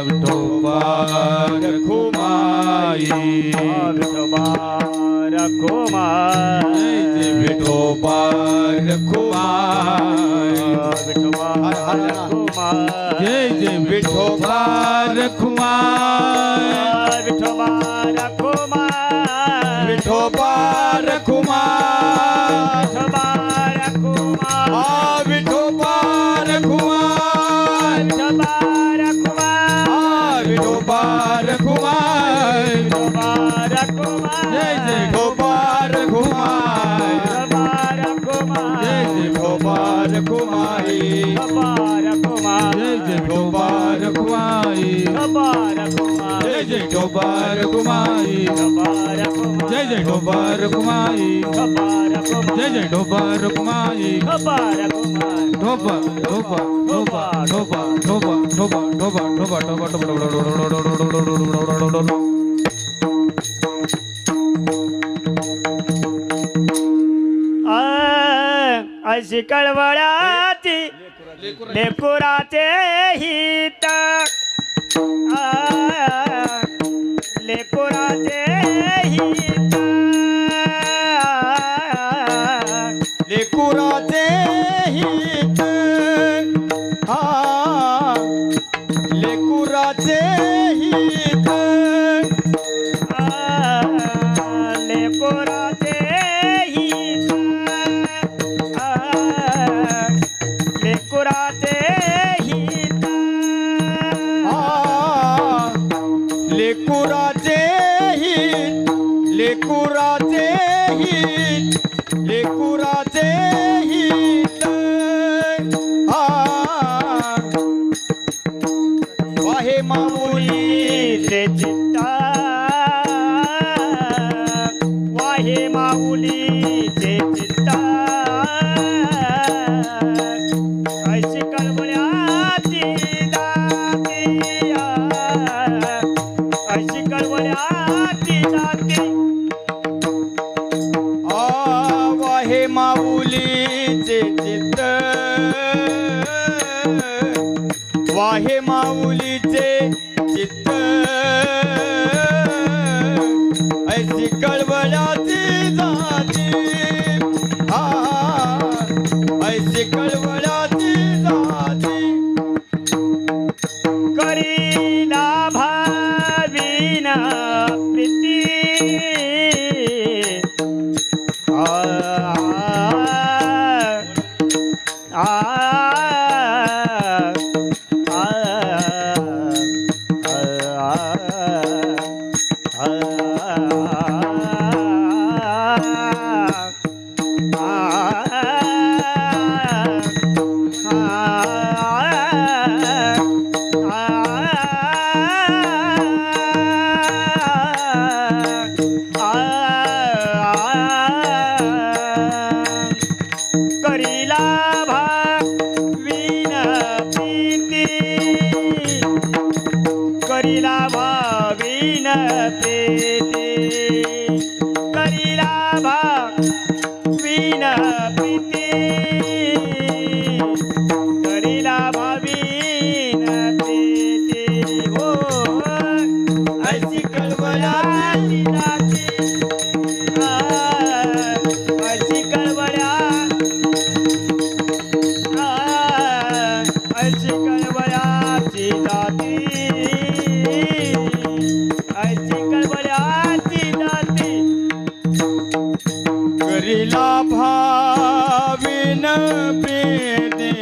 विठोबा रखुमाई विठोबा रखुमाई जय विठोबा रखुमाई विठोबा रखुमाई जय विठोबा रखुमाई विठोबा रखुमाई विठोबा रखुमाई विठोबा रखुमाई विठोबा रखुमाई विठोबा रखुमाई जय जय विठोबा रखुमाई जय जय विठोबा रखुमाई जय जय विठोबा रखुमाई जय जय विठोबा रखुमाई जय जय विठोबा रखुमाई जय जय विठोबा रखुमाई ढोबा ढोबा ढोबा ढोबा ढोबा ढोबा ढोबा ढोबा ढोबा ढोबा अशी कळवळाची लेकुराचे हित लेकुराचे हित लेकुराचे हित लेकुराचे हित लेकुराचे हित लेकुराचे हित लेकुराचे हित लेकुराचे हित लेकुराचे हित वाहे माऊलीचे चित्ता वाहे माऊलीचे चित्ता ऐशी कळवळ्याची दाती ऐशी कळवळ्याची दाती वाहे माऊलीचे चित्त वाहे माऊलीचे चित्त ऐसी कळवळाची जाती ऐसी कळवळाची जाती करीला भावीन प्रीती करीला भावीन प्रीती करीला भावीन प्रीती करीला भावीन प्रीती करीला भावीन प्रीती हो ऐशी कळवळाची दाती ऐशी कळवळा ऐशी कळवळाची दाती ऐशी कळवळाची दाती करीला भाविन प्रीती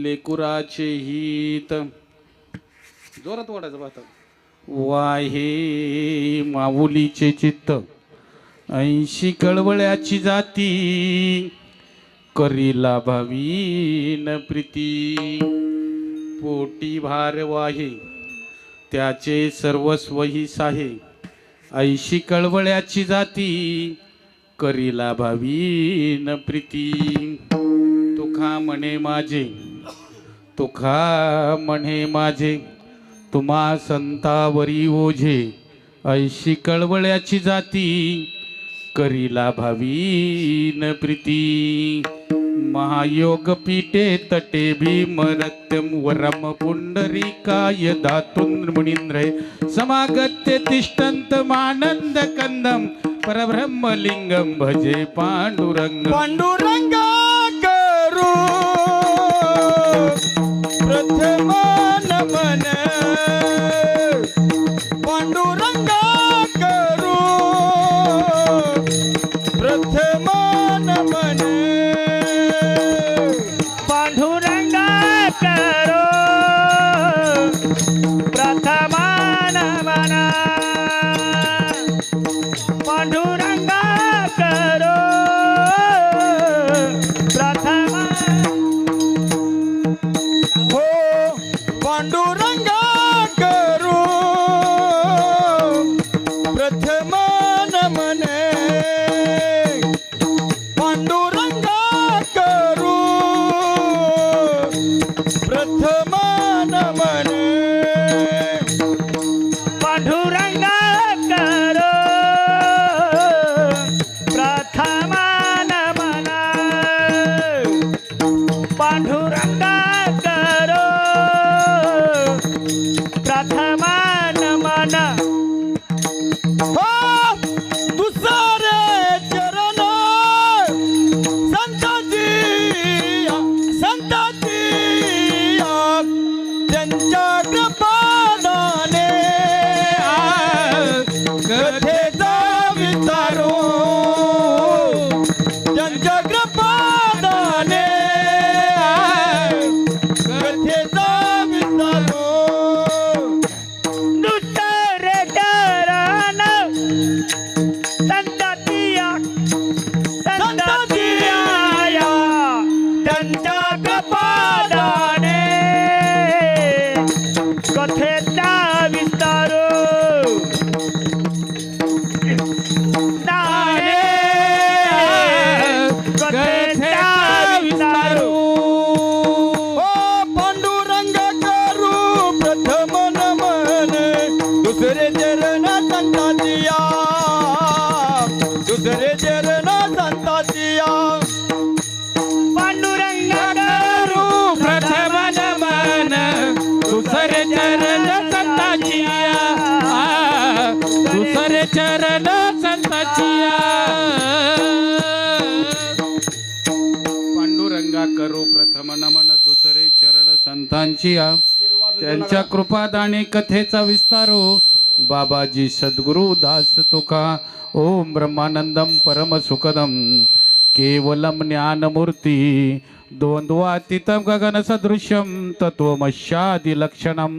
लेकुराचे हित जोरात ओढायचं पाहता वाहे माऊलीचे चित्त 80 कळवळ्याची जाती करीला भावीन प्रीती पोटी भार वाहे त्याचे सर्वस्व ही साहे 80 कळवळ्याची जाती करीला भावीन प्रीती तुखा म्हणे माझे तुखा म्हणे माझे तुम्हा संतावरी ओझे 80 कळवळ्याची जाती करीला भावीन प्रीती महायोग पीठे तटे भीमरत्यम वरम पुंडरीकाय धातुं मुनींद्र समागत्य तिष्ठन्त मानंद कंदम परब्रह्मलिंगम भजे पांडुरंग पांडुरंगा करू प्रथम नमन पांडुरंगा करू प्रथम नमन पांडुरंगा करो प्रथमा नमन पांडुरंगा करो प्रथमा हो पांडुरंगा करू प्रथम नमन पांडुरंगा करू प्रथम नमन पांडुरंगा करो प्रथमा नमन पांडुरंगा करो प्रथमा नमन हो दुसरे चरण संताची संताची त्यांच्या कृपादाने कथेचा विस्तारो त्यांच्या कृपादाने कथेचा विस्तारो दुसरे चरण संततिया संततिया त्यांच्या कपादाने कथेचा विस्तारो दाने कथेचा विस्तारो ओ पांडुरंग करू प्रथम नमन दुसरे चरण संताचिया दुसरे चरण संताचिया पांडुरंग करू प्रथम नमन दुसरे चरण संताचिया दुसरे चरण संताचिया पांडुरंगा करू प्रथम नमन दुसरे चरण संतांचिया त्यांच्या कृपादाने कथेचा विस्तारो बाबाजी सद्गुरु दास तुका ओम ब्रह्मानंदम परम सुखदम केवलम ज्ञानमूर्ती द्वंद्वातीतं गगन सदृश्यम तत्वमस्यादि लक्षणम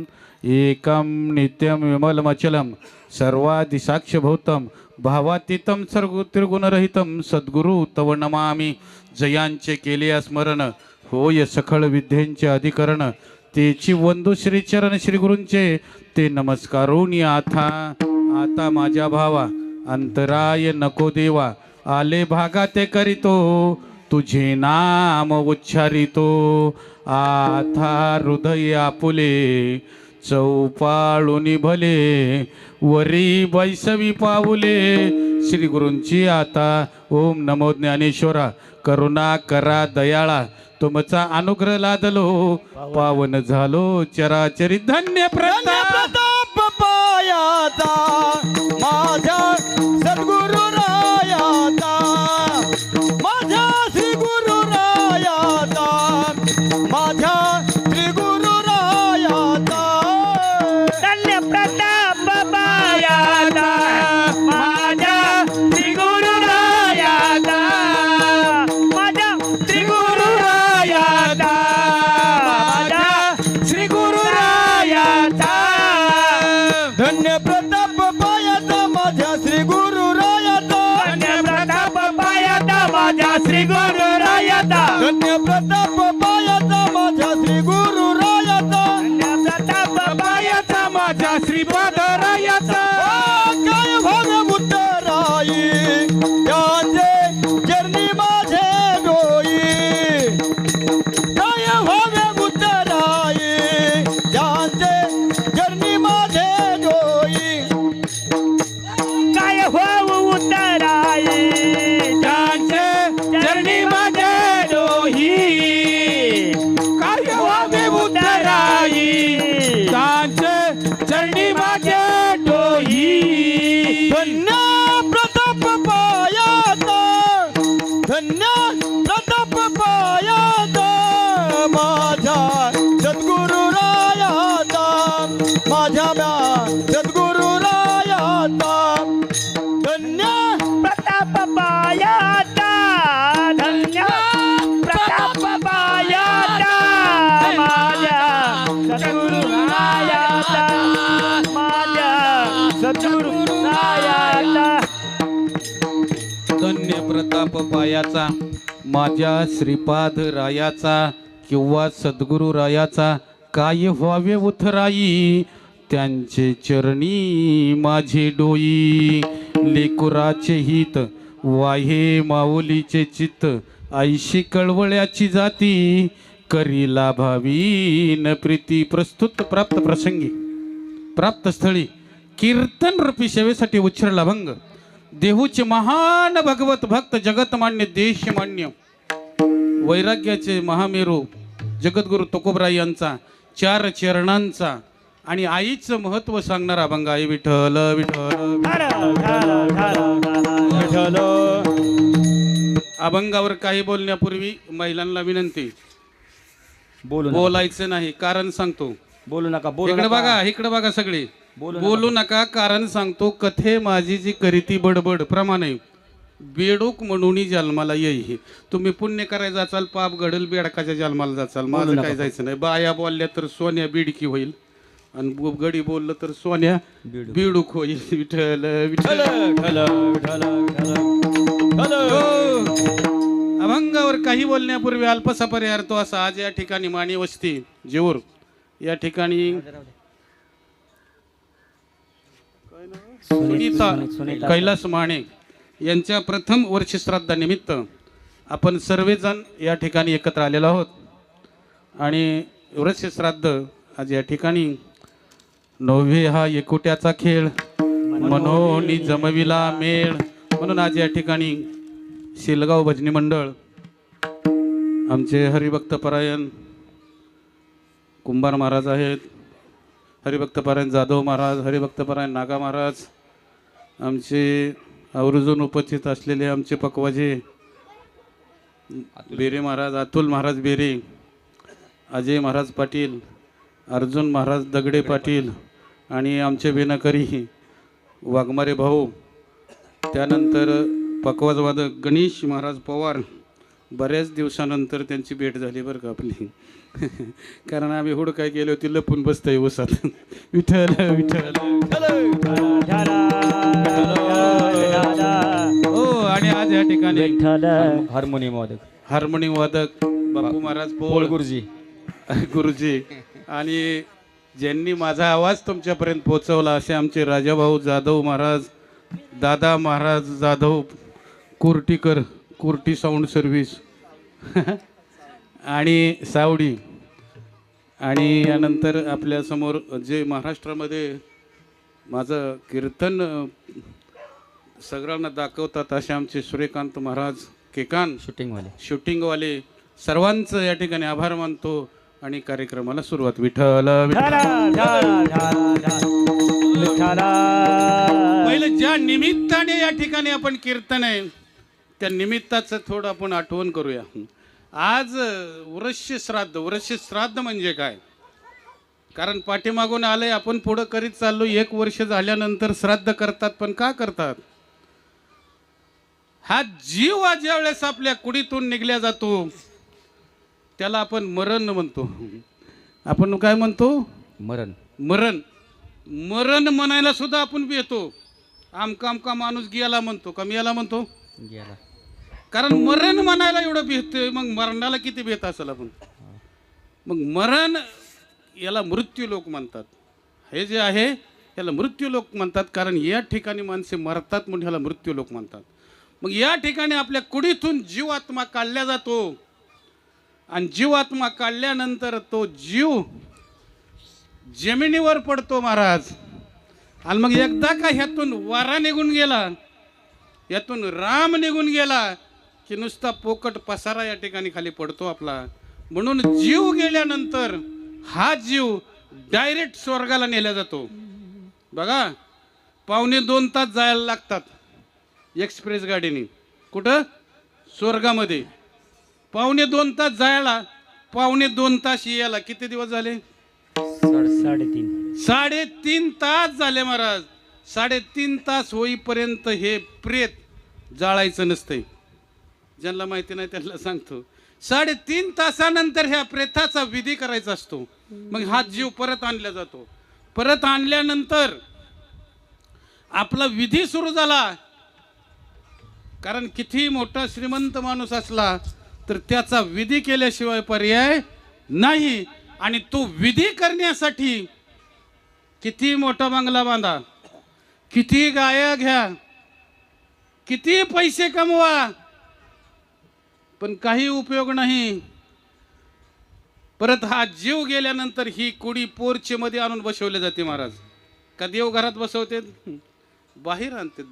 एकम नित्यम विमलमचलम सर्वादिसाक्ष्यभूतम भावातीतं सर्व त्रिगुणरहितं सद्गुरु तव नमामि जयांचे केले स्मरण होय सखळ विद्येंचे अधिकरण तेची वंदू श्रीचरण श्रीगुरूंचे ते नमस्कारून आता माझ्या भावा अंतराय नको देवा आले भागा ते करीतो तुझे नाम उच्चारितो आता हृदय आपुले चौपाळुनी भले वरी बैसवी पाऊले श्री गुरूंची आता ओम नमो ज्ञानेश्वरा करुणा करा दयाळा तुमचा अनुग्रह लादलो पावन झालो चराचरी धन्य प्रताप प्रताप पायाचा माझ्या सद्गुरु रायाचा माझ्या श्री गुरु रायाचा माझ्या श्री गुरु रायाचा धन्य प्रताप बायाचा माझ्या श्री गुरु रायाचा माझ्या श्री गुरु रायाचा माझ्या श्री गुरु रायाचा धन्य प्रताप पायाचा माझ्या श्री गुरु रायाचा प्रताप बायाचा माझ्या श्रीपाद रायाचा काय भाग उतराई त्यांचे चरणी माझे डोई काय भाग उतराई त्यांचे चरणी माझे डोई काय होऊ उतराई त्यांचे चरणी माझे डोही काय होऊ उतराई त्यांचे चरणी माझे डोही धन्य प्रताप पायाचा धन्य प्रताप पायाचा माझ्या सद्गुरु रायाचा माझ्या सद्गुरु रायाचा धन्य प्रताप बायाचा धन्य प्रताप बायाचा माझ्या सद्गुरु रायाचा माझ्या सद्गुरु रायाचा धन्य प्रताप पायाचा माझ्या श्रीपाद रायाचा किंवा सद्गुरु रायाचा काय व्हावे उथराई त्यांचे चरणी माझे डोई लेकुराचे हित वाहे माऊलीचे चित्त ऐशी कळवळ्याची जाती करी लाभावी न प्रीती प्रस्तुत प्राप्त प्रसंगी प्राप्त स्थळी कीर्तन रूपी सेवेसाठी उच्छरला भंग देहूचे महान भगवत भक्त जगतमान्य देशमान्य वैराग्याचे महामेरू जगद्गुरु तुकोबराय यांचा 4 चरणांचा आणि आईचं महत्व सांगणारा अभंग आहे विठ्ठल विठ्ठल. अभंगावर काही बोलण्यापूर्वी महिलांना विनंती बोलायचं नाही कारण सांगतो. बोलू नका इकडे बघा सगळे बोलू नका कारण सांगतो. कथे माझी जी करीती बडबड प्रमाणे बेडूक म्हणून जन्माला येई. तुम्ही पुण्य करायला जाचाल पाप घडल बेडकाच्या जन्माला जाचाल. माझं काय जायचं नाही. बाया बोलल्या तर सोन्या बिडकी होईल आणि गडी बोललं तर सोन्या बिडूक होईल. विठ्ठल विठ्ठल. अभंगावर काही बोलण्यापूर्वी अल्पसा परिहार तो असा आज या ठिकाणी माणी वस्ती जेऊर या ठिकाणी सुनीता कैलास माने यांच्या प्रथम वर्षश्राद्धानिमित्त आपण सर्वजण या ठिकाणी एकत्र आलेलो आहोत आणि वर्षश्राद्ध आज या ठिकाणी नव्हे हा एकुट्याचा खेळ म्हणून जमविला मेळ म्हणून आज या ठिकाणी शिलगाव भजनी मंडळ आमचे हरिभक्तपरायण कुंभार महाराज आहेत, हरिभक्तपरायण जाधव महाराज, हरिभक्तपरायण नागा महाराज, आमचे आवर्जून उपस्थित असलेले आमचे पकवाजे बेरे महाराज, अतुल महाराज बेरे, अजय महाराज पाटील, अर्जुन महाराज दगडे पाटील आणि आमचे बेनकरी वाघमारे भाऊ, त्यानंतर पकवाजवादक गणेश महाराज पवार. बऱ्याच दिवसानंतर त्यांची भेट झाली बरं का आपली. कारण आम्ही हुड काय केली होती लपून बसतोय उसात. विठ्ठल विठ्ठल. हो आणि आज या ठिकाणी हार्मोनियम वादक बापू महाराज पोळ गुरुजी आणि ज्यांनी माझा आवाज तुमच्यापर्यंत पोहोचवला असे आमचे राजाभाऊ जाधव महाराज, दादा महाराज जाधव कुर्टीकर, कुर्टी साऊंड सर्व्हिस आणि सावडी. आणि यानंतर आपल्यासमोर जे महाराष्ट्रामध्ये माझं कीर्तन सगळ्यांना दाखवतात असे आमचे सूर्यकांत महाराज केकान शूटिंगवाले सर्वांचं या ठिकाणी आभार मानतो आणि कार्यक्रमाला सुरुवात. विठ्ठल पहिलं ज्या निमित्ताने या ठिकाणी आपण कीर्तन आहे त्या निमित्ताचं थोडं आपण आठवण करूया. आज वृश्य श्राद्ध म्हणजे काय? कारण पाठीमागून आलंय आपण पुढं करीत चाललो. 1 वर्ष झाल्यानंतर श्राद्ध करतात, पण का करतात? हा जीव ज्या वेळेस आपल्या कुडीतून निघल्या जातो त्याला आपण मरण म्हणतो. आपण काय म्हणतो? मरण. मरण म्हणायला सुद्धा आपण येतो. आमका माणूस गेला म्हणतो. का मियाला म्हणतो? कारण मरण म्हणायला एवढं भेटतोय, मग मरणाला किती भेट असेल आपण. मग मरण याला मृत्यू लोक म्हणतात. हे जे आहे याला मृत्यू लोक म्हणतात, कारण या ठिकाणी माणसे मरतात म्हणून ह्याला मृत्यू लोक म्हणतात. मग या ठिकाणी आपल्या कुडीतून जीवात्मा काढला जातो आणि जीवात्मा काढल्यानंतर तो जीव जमिनीवर पडतो महाराज. आणि मग एकदा का ह्यातून वारा निघून गेला, यातून राम निघून गेला की नुसता पोकट पसारा या ठिकाणी खाली पडतो आपला. म्हणून जीव गेल्यानंतर हा जीव डायरेक्ट स्वर्गाला नेला जातो. बघा 1.5-2 तास जायला लागतात एक्सप्रेस गाडीने. कुठं? स्वर्गामध्ये. 1.5-2 तास जायला, 1.5-2 तास यायला. किती दिवस झाले? 3.5 तास झाले महाराज. 3.5 तास होईपर्यंत हे प्रेत जाळायचं नसतंय. ज्यांना माहिती नाही त्यांना सांगतो. 3.5 तासानंतर ह्या प्रेताचा विधी करायचा असतो. मग हा जीव परत आणला जातो. परत आणल्यानंतर आपला विधी सुरू झाला. कारण किती मोठा श्रीमंत माणूस असला तर त्याचा विधी केल्याशिवाय पर्याय नाही. आणि तो विधी करण्यासाठी किती मोठा बंगला बांधा, किती गाया घ्या, किती पैसे कमवा, पण काही उपयोग नाही. परत हा जीव गेल्यानंतर ही कुडी पोर्चे मध्ये आणून बसवले जाते महाराज. का देव घरात बसवते? बाहेर आणतात.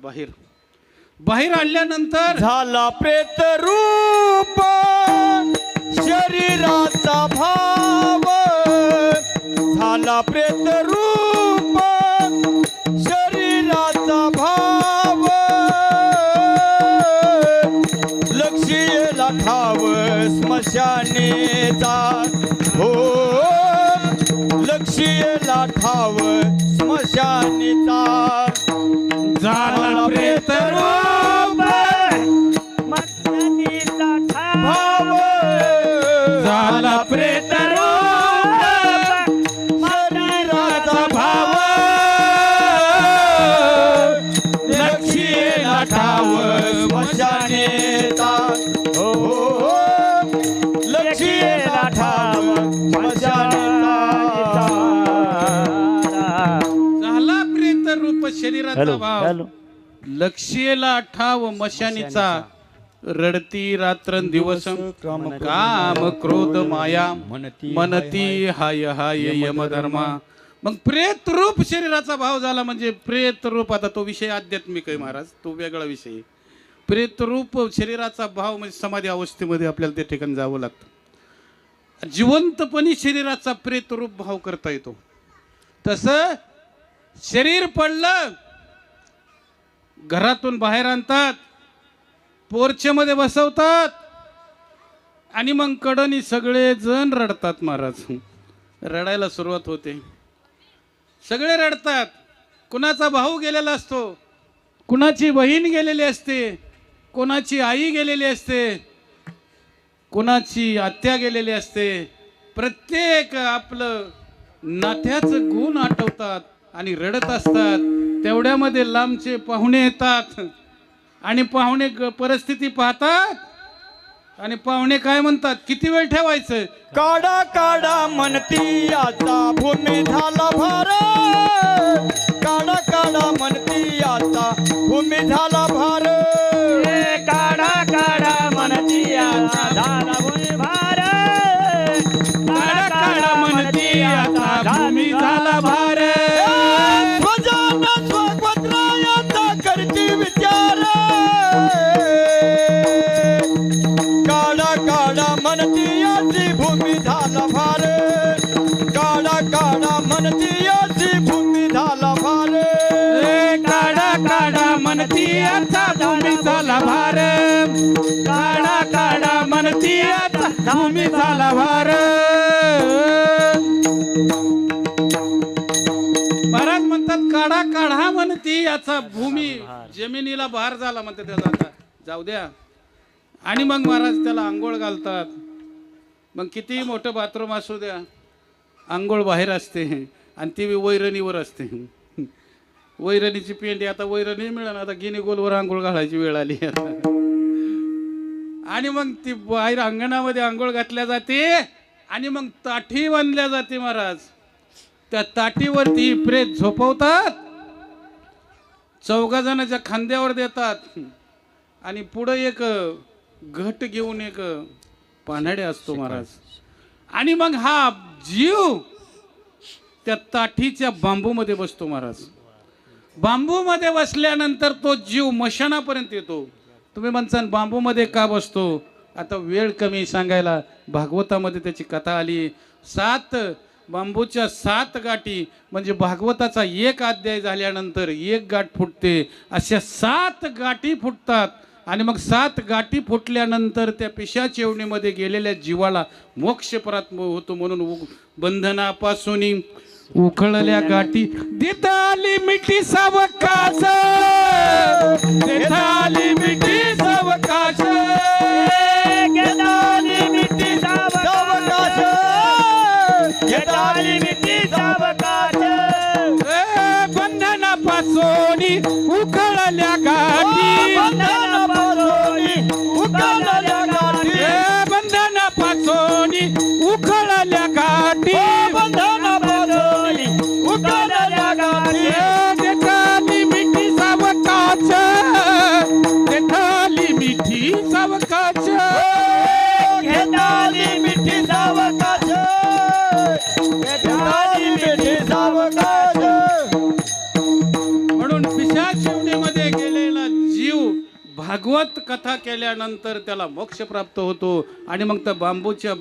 बाहेर आणल्यानंतर झाला प्रेत रूप शरीराचा भाव, झाला प्रेत रूप शरीराचा भाव, लक्ष्येला ठाव स्मशाने जात हो, लक्ष्येला ठाव स्मशाने जात. झाला प्रेत रूप भाव, झाला प्रेत रूप शरीराचा भाव, लक्ष्येला ठाव स्मशाने जात हो, लक्ष्येला ठाव स्मशाने झाला प्रेत रूप शरीराचा भाव, लक्ष्येला ठाव मशानीचा. रडती रात्रंदिवस काम क्रोध माया, मनती हाय हाय यमधर्मा. मग प्रेत रूप शरीराचा भाव झाला म्हणजे प्रेत रूप. आता तो विषय आध्यात्मिक आहे महाराज, तो वेगळा विषय आहे. प्रेत रूप शरीराचा भाव म्हणजे समाधी अवस्थेमध्ये आपल्याला त्या ठिकाणी जावं लागतं. जिवंतपणी शरीराचा प्रेत रूप भाव करता येतो. तसं शरीर पडलं, घरातून बाहेर आणतात, पोर्चेमध्ये बसवतात आणि मग कडनी सगळे जण रडतात महाराज. रडायला सुरुवात होते. सगळे रडतात. कुणाचा भाऊ गेलेला असतो, कुणाची बहीण गेलेली असते, कोणाची आई गेलेली असते, कोणाची आत्या गेलेली असते. प्रत्येक आपलं नात्याचं गुण आठवतात आणि रडत असतात. तेवढ्यामध्ये लांबचे पाहुणे येतात आणि पाहुणे परिस्थिती पाहतात आणि पाहुणे काय म्हणतात, किती वेळ ठेवायचं? काढा काढा म्हणती आता भूमी झाला भार, काढा काढा म्हणती आता भूमी झाला भार, काढा काढा म्हणती आता झाला भूमी भार, काढा काढा म्हणती आता भूमी झाला भार. स्वजाना स्वगोत्रायाचा करती विचार, काढा काढा म्हणती याची भूमी झाला भार, काढा काढा म्हणती याची भूमी झाला भार, काढा काढा म्हणती आता भूमी झाला भार, काढा काढा म्हणती आता भूमी झाला भार. महाराज म्हणतात काढा काढा म्हणती याचा भूमी जमिनीला भार झाला म्हणते. त्याचा आता जाऊ द्या. आणि मग महाराज त्याला आंघोळ घालतात. मग किती मोठं बाथरूम असू द्या, आंघोळ बाहेर असते आणि ती वैरणीवर असते. वैरणीची पेंडी. आता वैरणी मिळाली, आता गिनी गोलवर आंघोळ घालायची वेळ आली. आणि मग ती बाहेर अंगणामध्ये आंघोळ घातल्या जाते आणि मग ताठी बांधल्या जाते महाराज. त्या ताटीवरती प्रेत झोपवतात, 4 जणांच्या खांद्यावर देतात आणि पुढं एक घट घेऊन एक पान्हाडे असतो महाराज. आणि मग हा जीव त्या ताठीच्या बांबूमध्ये बसतो महाराज. बांबूमध्ये बसल्यानंतर तो जीव मशानापर्यंत येतो. तुम्ही म्हणसान बांबूमध्ये का बसतो? आता वेळ कमी सांगायला, भागवतामध्ये त्याची कथा आली. 7 बांबूच्या 7 गाठी म्हणजे भागवताचा 1 अध्याय झाल्यानंतर 1 गाठ फुटते. अशा 7 गाठी फुटतात आणि मग 7 गाठी फुटल्यानंतर त्या पिशाच येवणीमध्ये गेलेल्या जीवाला मोक्ष प्राप्त होतो. म्हणून बंधनापासून उखळल्या गाठी देता आली मिठी सावकाश, देता आली मिठी सावकाश, घेता आली मिठी सावकाश, घेता आली मिठी सावकाश. बंधनापासून उखळल्या गाठी, बंधनापासून उखळल्या गाठी, बंधनापासून उखळल्या गाठी, बंधनापासून उखळल्या गाठी. देताली मिठी सावकाश, देताली मिठी सावकाश, घेता आली मिठी सावकाश, घेता आली मिठी सावकाश. म्हणून पिशाच येवणीमध्ये गेलेला जीव भागवत कथा केल्यानंतर त्याला मोक्ष प्राप्त होतो आणि मग त्या बांबूच्या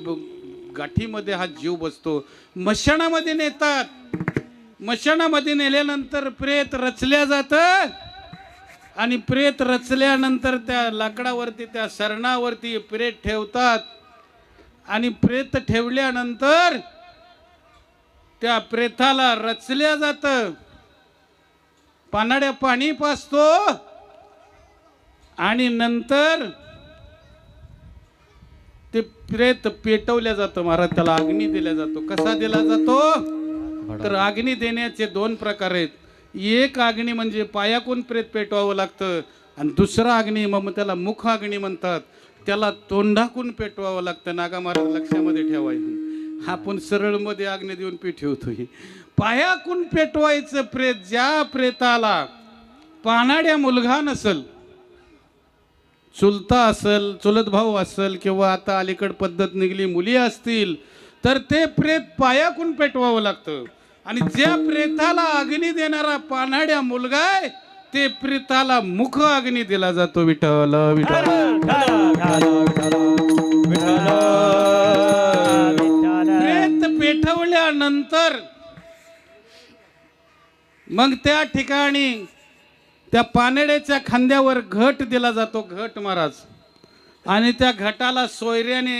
गाठीमध्ये हा जीव बसतो. मशानामध्ये नेतात. मशानामध्ये नेल्यानंतर प्रेत रचल्या जातं आणि प्रेत रचल्यानंतर त्या लाकडावरती, त्या सरणावरती प्रेत ठेवतात आणि प्रेत ठेवल्यानंतर त्या प्रेताला रचल्या जातं. पानाड्या पाणी पाजतो आणि नंतर ते प्रेत पेटवल्या जातं महाराज. त्याला अग्नी दिला जातो. कसा दिला जातो? तर अग्नी देण्याचे 2 प्रकार आहेत. एक अग्नी म्हणजे पायाकून प्रेत पेटवावं लागतं आणि दुसरा अग्नी मग त्याला मुख अग्नी म्हणतात, त्याला तोंडाकून पेटवावं लागतं. नागा महाराज लक्षामध्ये ठेवायचं. आपण सरळमध्ये अग्नी देऊन पेटवतोय. पायाकून पेटवायचं प्रेत. ज्या प्रेताला पानाड्या मुलगा नसल, चुलता असल, चुलत भाऊ असल किंवा आता अलीकड पद्धत निघली मुली असतील, तर ते प्रेत पायाकून पेटवावं लागतं. आणि ज्या प्रेताला अग्नी देणारा पानाड्या मुलगा आहे ते प्रेताला मुख अग्नी दिला जातो. विठ्ठल विठ्ठल प्रेत पेटवल्यानंतर मग त्या ठिकाणी त्या पानेड्याच्या खांद्यावर घट दिला जातो. घट महाराज. आणि त्या घटाला सोयऱ्याने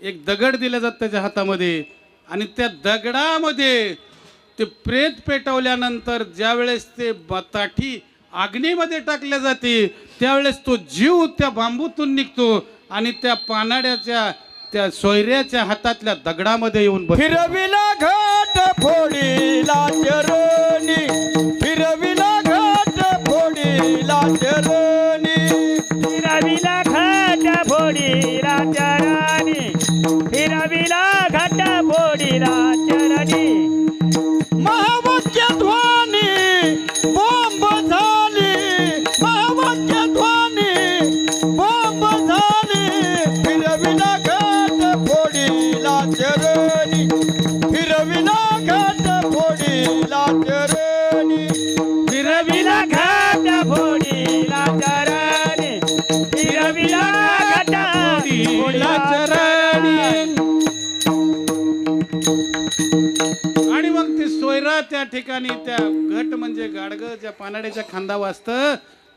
एक दगड दिला जातो त्याच्या हातामध्ये आणि त्या दगडामध्ये ते प्रेत पेटवल्यानंतर ज्या वेळेस ते ताठी अग्नीमध्ये टाकल्या जाते त्यावेळेस तो जीव त्या बांबूतून निघतो आणि त्या पानाड्याच्या त्या सोयऱ्याच्या हातातल्या दगडामध्ये येऊन फिरविला घाट फोडीला चरणी, फिरविला घाट फोडीला चरणी, फिरविला घाट फोडीला चरणी, फिरविला घाट फोडीला चरणी. महावाक्य ध्वनी बॉम्ब झाली, महावाक्य ध्वनी बॉम्ब झाली, फिरविला घाट फोडीला चरणी, फिरविला घाट फोडीला चरणी, फिरविला घाट फोडीला चरणी, फिरविला घाट फोडीला चरणी. आणि मग ते सोयरा त्या ठिकाणी त्या घट म्हणजे गाडगं ज्या पानाड्याच्या खांदा वाजतं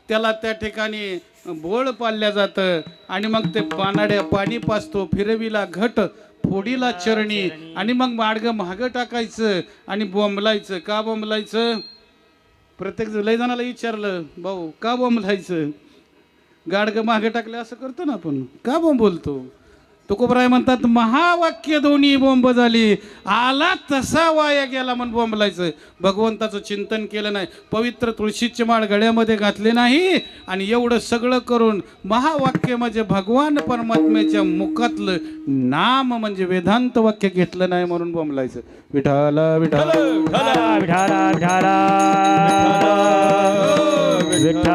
त्याला त्या ठिकाणी बोळ पाळल्या जातं आणि मग ते पानाड्या पाणी पाजतो. फिरविला घट फोडीला चरणी. आणि मग माडगं मागं टाकायचं आणि बोंबलायचं. का बोंबलायचं? प्रत्येक लय जणाला विचारलं, भाऊ का बोंबलायचं? गाडगं मागं टाकलं असं करतो ना आपण. का बोंबलतो? तुकोबराय म्हणतात महावाक्य दोन्ही बोंब झाली, आला तसा वाया गेला म्हणून बोंबलायचं. भगवंताचं चिंतन केलं नाही, पवित्र तुळशीची माळ गळ्यामध्ये घातले नाही, आणि एवढं सगळं करून महावाक्य म्हणजे भगवान परमात्म्याच्या मुखातलं नाम म्हणजे वेदांत वाक्य घेतलं नाही म्हणून बोंबलायचं. विठाल विठाल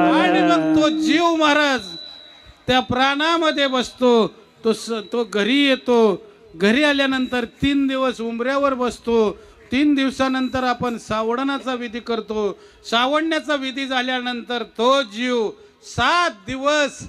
आणि मग तो जीव महाराज त्या प्राणामध्ये बसतो. तो घरी येतो. घरी आल्यानंतर 3 दिवस उंबऱ्यावर बसतो. 3 दिवसानंतर आपण सावडण्याचा विधी करतो. सावडण्याचा विधी झाल्यानंतर तो जीव 7 दिवस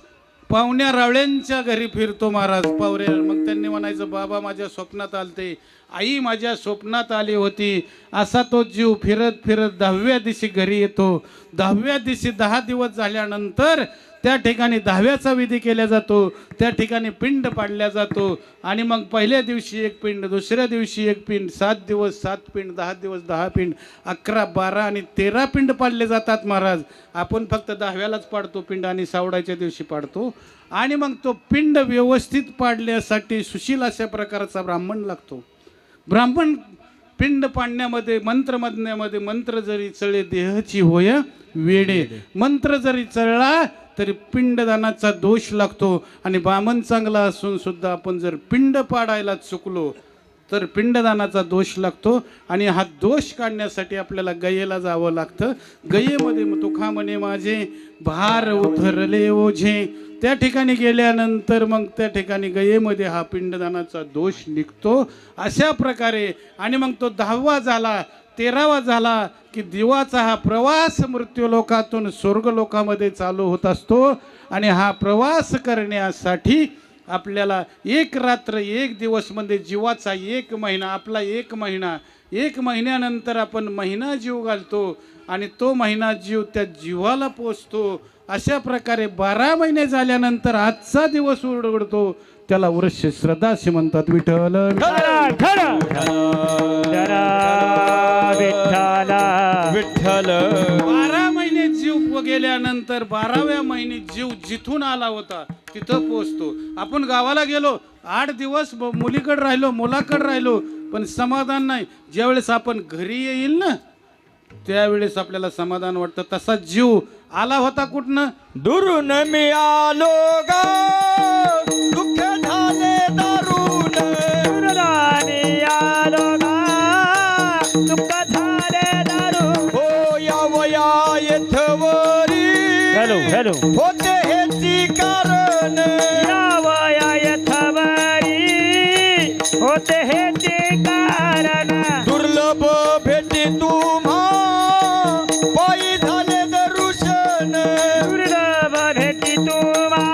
पाहुण्या रावळ्यांच्या घरी फिरतो महाराज. पावऱ्या मग त्यांनी म्हणायचं, बाबा माझ्या स्वप्नात आलते, आई माझ्या स्वप्नात आली होती. असा तो जीव फिरत फिरत 10व्या दिवशी घरी येतो. 10व्या दिवशी 10 दिवस झाल्यानंतर त्या ठिकाणी 10व्याचा विधी केला जातो. त्या ठिकाणी पिंड पाडल्या जातो. आणि मग पहिल्या दिवशी 1 पिंड, दुसऱ्या दिवशी 1 पिंड, 7 दिवस 7 पिंड, 10 दिवस 10 पिंड, 11, 12 आणि 13 पिंड पाडले जातात महाराज. आपण फक्त 10व्यालाच पाडतो पिंड आणि सावडाच्या दिवशी पाडतो. आणि मग तो पिंड व्यवस्थित पाडण्यासाठी सुशील अशा प्रकारचा ब्राह्मण लागतो. ब्राह्मण पिंड पाडण्यामध्ये मंत्र मधण्यामध्ये मंत्र जरी चळे देहाची होय वेडे, मंत्र जरी चळला तरी पिंडदानाचा दोष लागतो. आणि बामण चांगला असून सुद्धा आपण जर पिंड पाडायला चुकलो तर पिंडदानाचा दोष लागतो. आणि हा दोष काढण्यासाठी आपल्याला गयेला जावं लागतं. गयेमध्ये तुका म्हणे माझे भार उतरले ओझे, त्या ठिकाणी गेल्यानंतर मग त्या ठिकाणी गयेमध्ये हा पिंडदानाचा दोष निघतो. अशा प्रकारे आणि मग तो 10वा झाला, 13वा झाला की देवाचा हा प्रवास मृत्यूलोकातून स्वर्गलोकामध्ये चालू होत असतो. आणि हा प्रवास करण्यासाठी आपल्याला 1 रात्र 1 दिवस म्हणजे जीवाचा 1 महिना, आपला 1 महिना, 1 महिन्यानंतर आपण महिना जीव घालतो आणि तो महिना जीव त्या जीवाला पोचतो. अशा प्रकारे 12 महिने झाल्यानंतर आजचा दिवस उडतो, त्याला वर्ष श्रद्धा असे म्हणतात. विठ्ठल विठ्ठल 12 महिने जीव गेल्यानंतर 12व्या महिने जीव जिथून आला होता तिथं पोचतो. आपण गावाला गेलो, 8 दिवस मुलीकडे राहिलो, मुलाकडे राहिलो, पण समाधान नाही. ज्यावेळेस आपण घरी येईल ना त्यावेळेस आपल्याला समाधान वाटतं. तसा जीव आला होता कुठनं? दुरून मी आलो गा, दुःख झाले दारुण, आलो गा, दुःख झाले दारुण. हो या वया येथवरी हॅलो होते हेची कारण, यावया यथावरी होते हे ते कारण. दुर्लभ भेटी तुम्हा पायी झाले दर्शन, दुर्लभ भेटी तुम्हा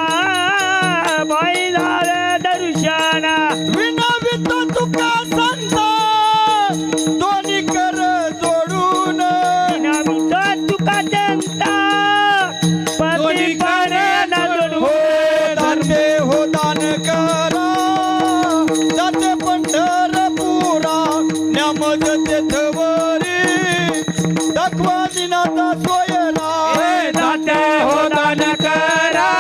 पायी झाले दर्शन. विनवित तुका संता दोन्ही कर जोडून, विनवित तुका जनता पतिपणे जोडून. हो दान करा जाते पंढरपुरा, न्यामज तेथवरी दाखवा दिनाचा सोयरा. जाते हो दान करा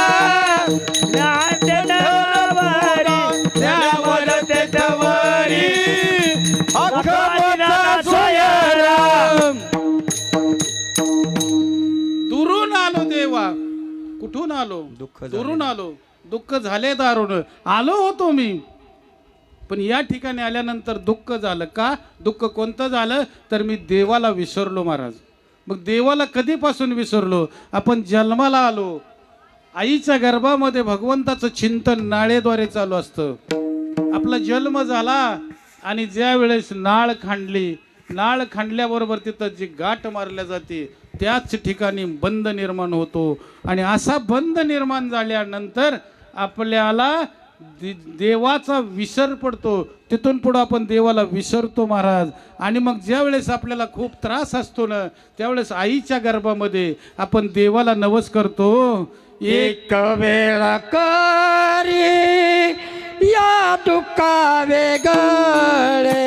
जाते नवरी, न्यामज तेथवरी अखंड सोयरा. दुरून आलो देवा. कुठून आलो? दुरून आलो. दुःख झाले दारुण. आलो होतो मी, पण या ठिकाणी आल्यानंतर दुःख झालं. का दुःख कोणतं झालं? तर मी देवाला विसरलो महाराज. मग देवाला कधीपासून विसरलो? आपण जन्माला आलो, आईच्या गर्भामध्ये भगवंताचं चिंतन नाळेद्वारे चालू असतं. आपला जन्म झाला आणि ज्या वेळेस नाळ खांडली, नाळ खांडल्याबरोबर तिथं जी गाठ मारल्या जाते त्याच ठिकाणी बंध निर्माण होतो. आणि असा बंध निर्माण झाल्यानंतर आपल्याला देवाचा विसर पडतो. तिथून पुढं आपण देवाला विसरतो महाराज. आणि मग ज्या वेळेस आपल्याला खूप त्रास असतो ना त्यावेळेस आईच्या गर्भामध्ये आपण देवाला नवस करतो. एक वेळ करी या दुःखा वेगळे,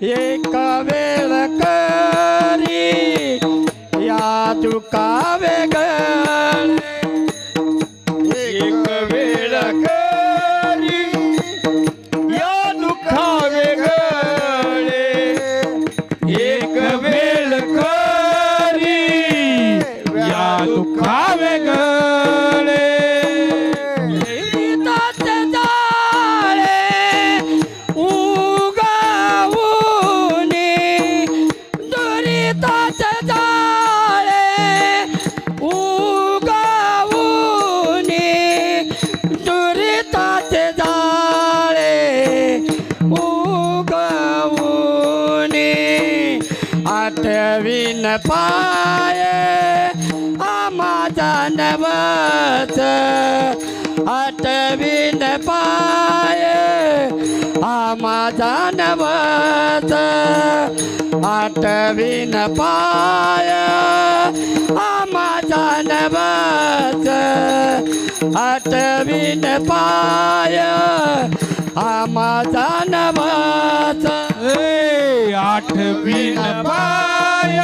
एक वेळ करी या दुःखा वेगळे, एक वेळ करी पाय माझा नवस आठवीन पाय माझा नवस आठवीन पाय माझा नवस आठवीन पाय माझा नवस आठवीन पाय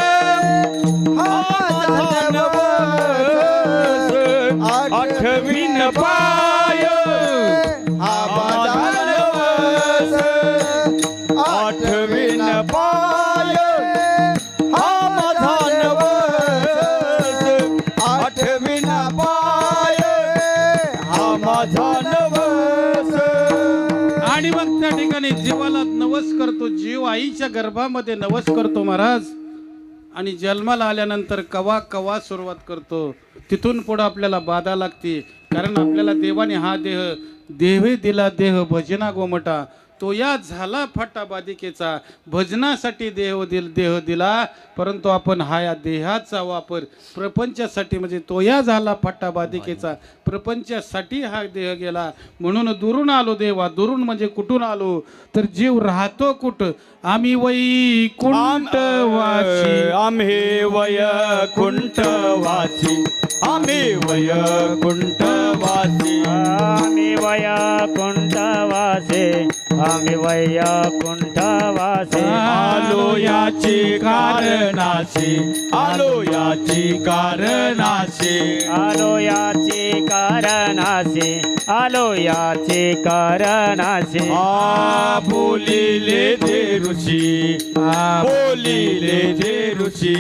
आठवीन पाय आठवीन पाय आठवीन पाय माझा नवस. आणि मग त्या ठिकाणी जीवाला नवस करतो. जीव आईच्या गर्भामध्ये नवस करतो महाराज. आणि जन्माला आल्यानंतर कवा कवा सुरुवात करतो. तिथून पुढे आपल्याला बाधा लागते. कारण आपल्याला देवाने हा देवे दिला देह भजना गोमटा. तो या झाला फाटा बाधिकेचा. भजनासाठी देह दिला, परंतु आपण हा या देहाचा वापर प्रपंचासाठी, म्हणजे तो या झाला फाटा बाधिकेचा. प्रपंचासाठी हा देह गेला. म्हणून दुरून आलो देवा. दुरून म्हणजे कुठून आलो तर जीव राहतो कुठं. आम्ही वैकुंठवासी. आम्ही वैकुंठवासी. आम्ही वैकुंठवासी. आम्ही वैकुंठवासी. आम्ही वैकुंठवासी. आलो याची कारणाशी. आलो याची कारणाशी. आलो याची कारणाशी. आलो याची कारणाशी. बोलिले ते ऋषी. बोलिले ते ऋषी.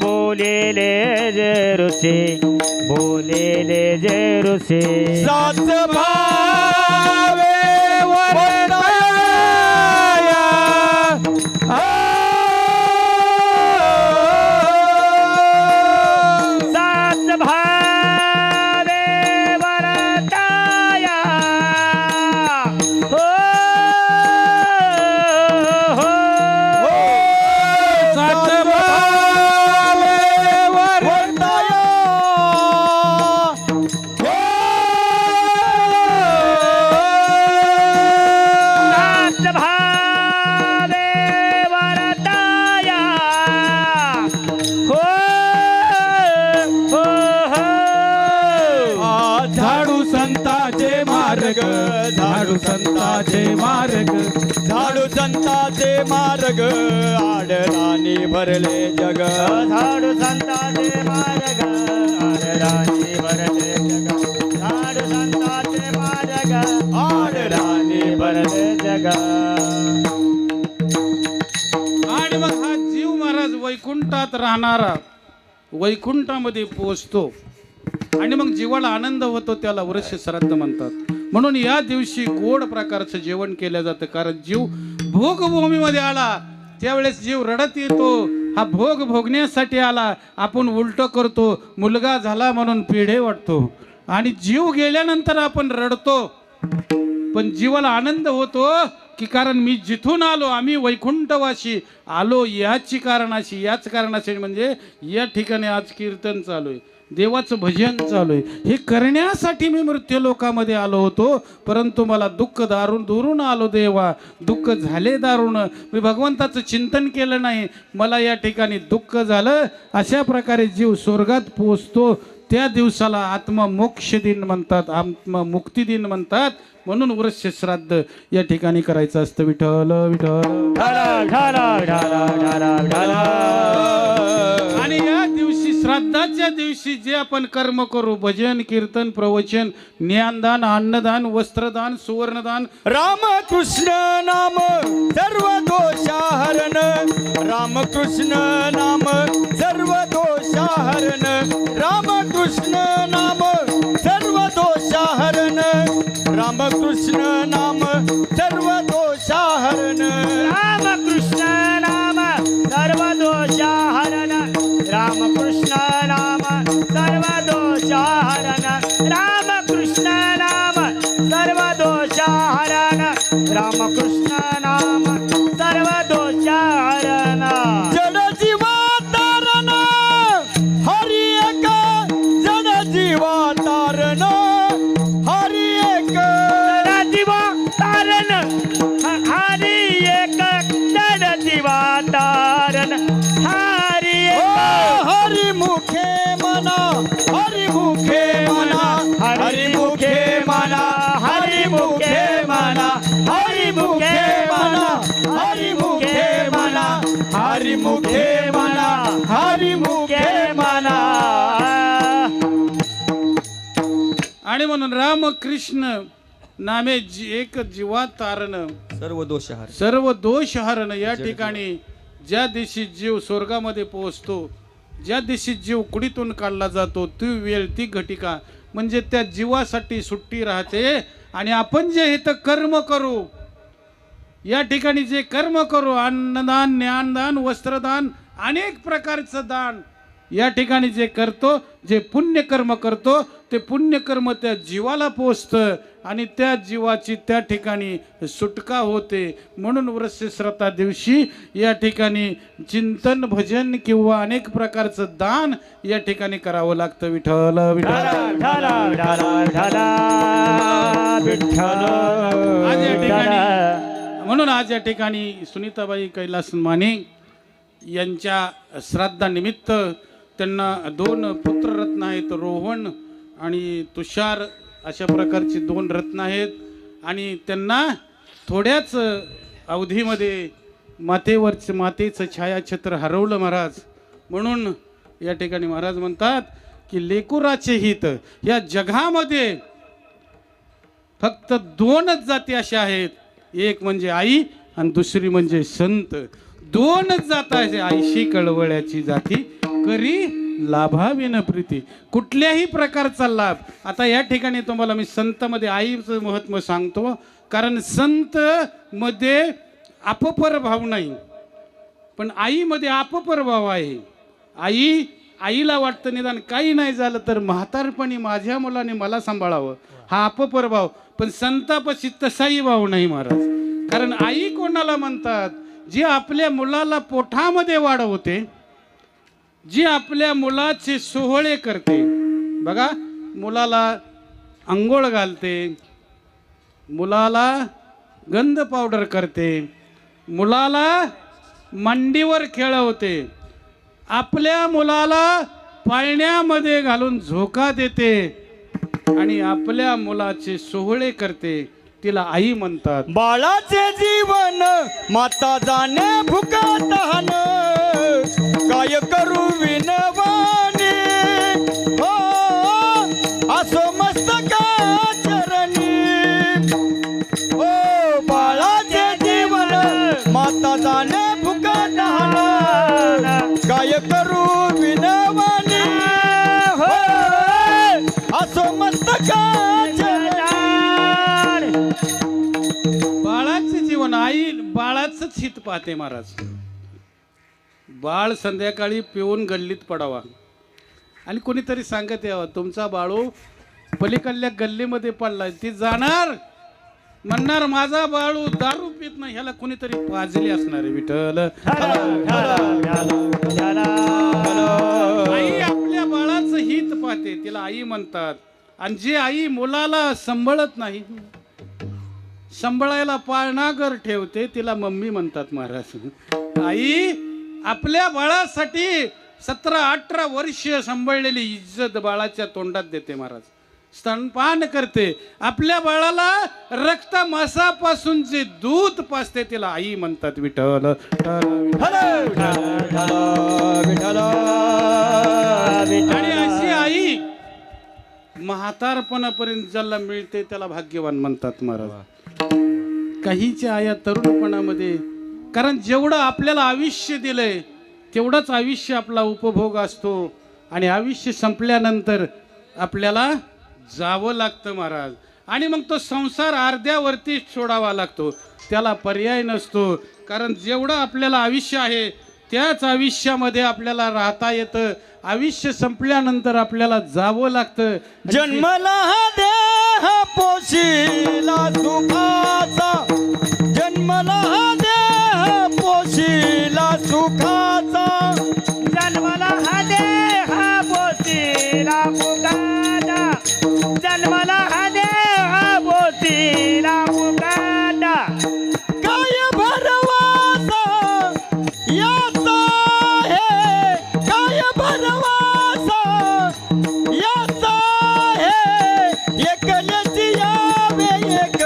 बोलेले जे ऋषी. बोलेले जे ऋषी. सात भावे वरदाया. सात भावे वरदाया. हो हो सात भावे वरदाया. सात भावे वरदाया. हो हो हो झाडू संताचे मार्ग. झाडू संताचे मार्ग. झाडू संताचे मार्ग. आडराणी भरले जग. झाडू संताचे मार्ग. आडराणी भरले जग. झाडू संताचे मार्ग. आडराणी भरले जग. आणि मग हा जीव महाराज वैकुंठात राहणारा वैकुंठामध्ये पोहोचतो. आणि मग जीवाला आनंद होतो. त्याला वर्ष श्राद्ध म्हणतात. म्हणून या दिवशी गोड प्रकारचं जेवण केलं जातं. कारण जीव भोगभूमीमध्ये आला त्यावेळेस जीव रडत येतो. हा भोग भोगण्यासाठी आला. आपण उलट करतो. मुलगा झाला म्हणून पिढे वाटतो. आणि जीव गेल्यानंतर आपण रडतो. पण जीवाला आनंद होतो की कारण मी जिथून आलो, आम्ही वैकुंठवासी आलो याची कारणाशी. याच कारणाशी म्हणजे या ठिकाणी आज कीर्तन चालू आहे. देवाचं भजन चालू आहे. हे करण्यासाठी मी मृत्यूलोकामध्ये आलो होतो. परंतु मला दुःख दुरून आलो देवा. दुःख झाले दारुण. मी भगवंताचं चिंतन केलं नाही. मला या ठिकाणी दुःख झालं. अशा प्रकारे जीव स्वर्गात पोचतो. त्या दिवसाला आत्ममोक्ष दिन म्हणतात. आत्ममुक्ती दिन म्हणतात. म्हणून वर्ष श्राद्ध या ठिकाणी करायचं असतं. विठ्ठल विठ्ठल. ढाला ढाला ढाला ढाला ढाला. आणि या दिवशी श्राद्धाच्या दिवशी जे आपण कर्म करू, भजन कीर्तन प्रवचन ज्ञानदान अन्नदान वस्त्रदान सुवर्णदान, रामकृष्ण नाम सर्व दोषाहरण. रामकृष्ण नाम सर्व दोषाहरण. रामकृष्ण नाम सर्व दोषाहरण. रामकृष्ण नाम सर्व दोषाहरण. रामकृष्ण नाम सर्व दोषाहरण. रामकृष्ण नाम सर्व दोषाहरण. रामकृष्ण नाम सर्व दोषाहरण. रामकृष्ण नाम सर्व दोषाहरण. जड जीवात म्हणून रामकृष्ण नामे एक जीवा तारण सर्व दोष हर. सर्व दोष हरण. या ठिकाणी ज्या दिवशी जीव स्वर्गामध्ये पोहोचतो, ज्या दिवशी जीव कुडीतून काढला जातो, ती वेळ ती घटिका म्हणजे त्या जीवासाठी सुट्टी राहते. आणि आपण जे इथं कर्म करू, या ठिकाणी जे कर्म करू, अन्नदान, ज्ञानदान, वस्त्रदान, अनेक प्रकारचं दान या ठिकाणी जे करतो, जे पुण्यकर्म करतो, ते पुण्यकर्म त्या जीवाला पोचतं आणि त्या जीवाची त्या ठिकाणी सुटका होते. म्हणून वृषश्रता दिवशी या ठिकाणी चिंतन, भजन किंवा अनेक प्रकारचं दान या ठिकाणी करावं लागतं. विठ्ठल विठ्ठल आज या ठिकाणी, म्हणून आज या ठिकाणी सुनीताबाई कैलास माने यांच्या श्राद्धानिमित्त त्यांना 2 पुत्ररत्न आहेत, रोहन आणि तुषार अशा प्रकारची 2 रत्न आहेत. आणि त्यांना थोड्याच अवधीमध्ये मातेचं छायाछत्र हरवलं महाराज. म्हणून या ठिकाणी महाराज म्हणतात की लेकुराचे हित या जगामध्ये फक्त 2च जाती अशा आहेत, एक म्हणजे आई आणि दुसरी म्हणजे संत. 2च जात आहे. आईशी कळवळ्याची जाती करी लाभाविन प्रीती. कुठल्याही प्रकारचा लाभ. आता या ठिकाणी तुम्हाला मी संतमध्ये आईचं महत्त्व सांगतो, कारण संत मध्ये अपपर भाव नाही, पण आईमध्ये अपपर भाव आहे. आईला वाटतं निदान काही नाही झालं तर म्हातारपणी माझ्या मुलाने मला सांभाळावं, हा अपपर भाव. पण संतापाशी तसाही भाव नाही महाराज. कारण आई कोणाला म्हणतात? जी आपल्या मुलाला पोटामध्ये वाढवते, जी आपल्या मुलाचे सोहळे करते. बघा, मुलाला अंघोळ घालते, मुलाला गंध पावडर करते, मुलाला मांडीवर खेळवते, आपल्या मुलाला पाळण्यामध्ये घालून झोका देते आणि आपल्या मुलाचे सोहळे करते. तिला आई म्हणतात. बाळाचे जीवन माता जाणे भुका तहान, काय करू विनवाने हो असो मस्तका चरणी. ओ बाळाचे जीवन माता जाणे भुका तहान, काय करू विनवाने हो असो मस्तका चरणी. बाळाचे जीवन, आई बाळाचंच हित पाहते महाराज. बाळ संध्याकाळी पिऊन गल्लीत पडावा आणि कोणीतरी सांगत यावं तुमचा बाळू पलीकडल्या गल्लीमध्ये पडलाय. ती जाणार म्हणणार माझा बाळू दारू पित नाही, ह्याला कोणीतरी पाजली असणार आहे. विठ्ठल. आई आपल्या बाळाचं हित पाहते, तिला आई म्हणतात. आणि जी आई मुलाला सांभाळत नाही, सांभाळायला पाळणागर ठेवते, तिला मम्मी म्हणतात महाराज. आई आपल्या बाळासाठी 17-18 वर्ष सांभाळलेली इज्जत बाळाच्या तोंडात देते महाराज. स्तनपान करते, आपल्या बाळाला रक्त मासापासून जे दूध पाजते, तिला आई म्हणतात. विठ्ठल. आणि अशी आई म्हातारपणापर्यंत ज्याला मिळते त्याला भाग्यवान म्हणतात महाराज. काहीच्या आया तरुणपणामध्ये, कारण जेवढं आपल्याला आयुष्य दिलंय तेवढंच आयुष्य आपला उपभोग असतो आणि आयुष्य संपल्यानंतर आपल्याला जावं लागतं महाराज. आणि मग तो संसार अर्ध्यावरती सोडावा लागतो, त्याला पर्याय नसतो. कारण जेवढं आपल्याला आयुष्य आहे त्याच आयुष्यामध्ये आपल्याला राहता येतं. आयुष्य संपल्यानंतर आपल्याला जावं लागतं. जन्मला हा देह पोशिला सुखाचा, जन्मला हा देह पोशिला सुखाचा, जन्मला हा देह पोशिला सुखाचा, जन्मला हा देह पोशिला सुखाचा. काय भरवासा याचा हे, काय भरवासा याचा हे, एकल्याची यावे एक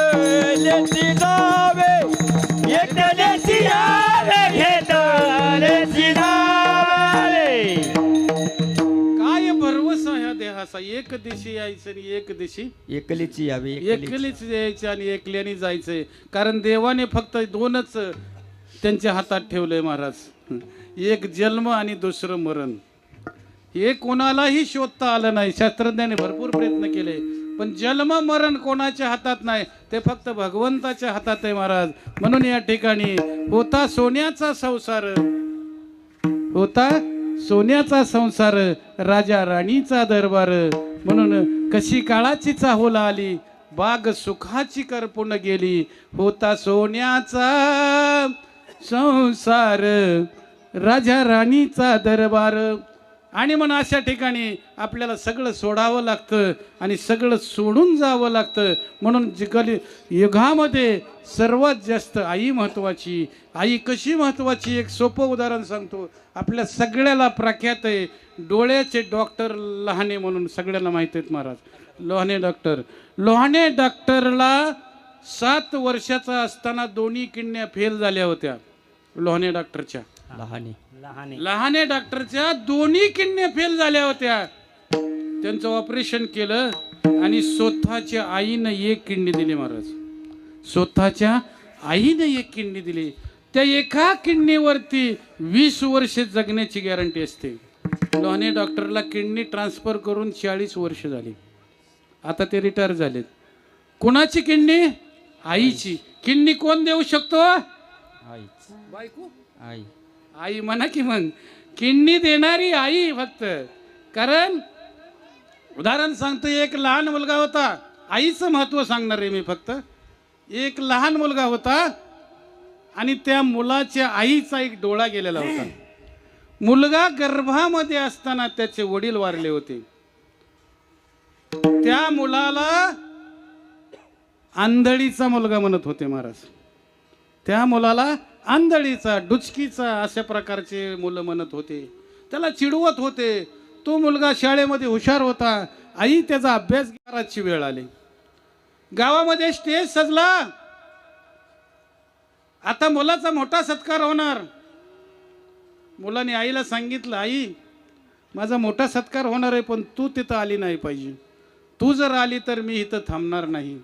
दिशी यायचं आणि एक दिशी एकलीची यावी एकलीची. एकलीच यायचं आणि एकल्याने जायचंय. कारण देवाने फक्त दोनच त्यांच्या हातात ठेवलंय महाराज, एक जन्म आणि दुसरं मरण. हे कोणालाही शोधता आलं नाही. शास्त्रज्ञाने भरपूर प्रयत्न केले, पण जन्म मरण कोणाच्या हातात नाही, ते फक्त भगवंताच्या हातात आहे महाराज. म्हणून या ठिकाणी होता सोन्याचा संसार, होता सोन्याचा संसार, राजा राणीचा दरबार. म्हणून कशी काळाची चाहुल आली, बाग सुखाची करपून गेली. होता सोन्याचा संसार, राजा राणीचा दरबार. आणि म्हणून अशा ठिकाणी आपल्याला सगळं सोडावं लागतं आणि सगळं सोडून जावं लागतं. म्हणून कली युगामध्ये सर्वात जास्त आई महत्त्वाची. आई कशी महत्त्वाची, एक सोपं उदाहरण सांगतो. आपल्या सगळ्याला प्रख्यात आहे डोळ्याचे डॉक्टर लहाने म्हणून, सगळ्यांना माहीत आहेत महाराज. लोहाणे डॉक्टर, लोहाणे डॉक्टरला 7 वर्षाचा असताना दोन्ही किडन्या फेल झाल्या होत्या. लोहाणे डॉक्टरच्या लहाने लहाने डॉक्टरच्या दोन्ही किडन्या फेल झाल्या होत्या. त्यांचं ऑपरेशन केलं आणि स्वतःच्या आईनं एक किडनी दिली महाराज. स्वतःच्या आईनं एक किडनी दिली. त्या एका किडनीवरती 20 वर्ष जगण्याची गॅरंटी असते. लोहाणे डॉक्टरला किडनी ट्रान्सफर करून 40 वर्ष झाली. आता ते रिटायर झालेत. कोणाची किडनी? आईची. किडनी कोण देऊ शकतो? आई बायको. आई आई म्हणा की मग किडनी देणारी आई फक्त. कारण उदाहरण सांगतो, एक लहान मुलगा होता. आईचं महत्त्व सांगणार आहे मी फक्त. एक लहान मुलगा होता आणि त्या मुलाच्या आईचा एक डोळा गेलेला होता. मुलगा गर्भामध्ये असताना त्याचे वडील वारले होते. त्या मुलाला आंधळीचा मुलगा म्हणत होते महाराज. त्या मुलाला आंधळीचा, डुचकीचा अशा प्रकारचे मुलं म्हणत होते. त्याला चिडवत होते. तो मुलगा शाळेमध्ये हुशार होता. आई त्याचा अभ्यास करायची वेळ आली. गावामध्ये स्टेज सजला. आता मुलाचा मोठा सत्कार होणार. मुलाने आईला सांगितलं, आई माझा मोठा सत्कार होणार आहे, पण तू तिथं आली नाही पाहिजे. तू जर आली तर मी इथं थांबणार नाही.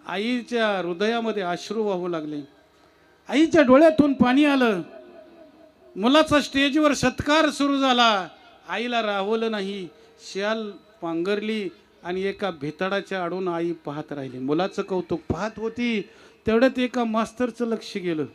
आईच्या हृदयामध्ये अश्रू वाहू लागले. आईच्या डोळ्यातून पाणी आलं. मुलाचा स्टेजवर सत्कार सुरू झाला. आईला राहवलं नाही. शाल पांघरली आणि एका भितडाच्या आडून आई पाहत राहिली. मुलाचं कौतुक पाहत होती. तेवढ्यात एका मास्तरचं लक्ष गेलं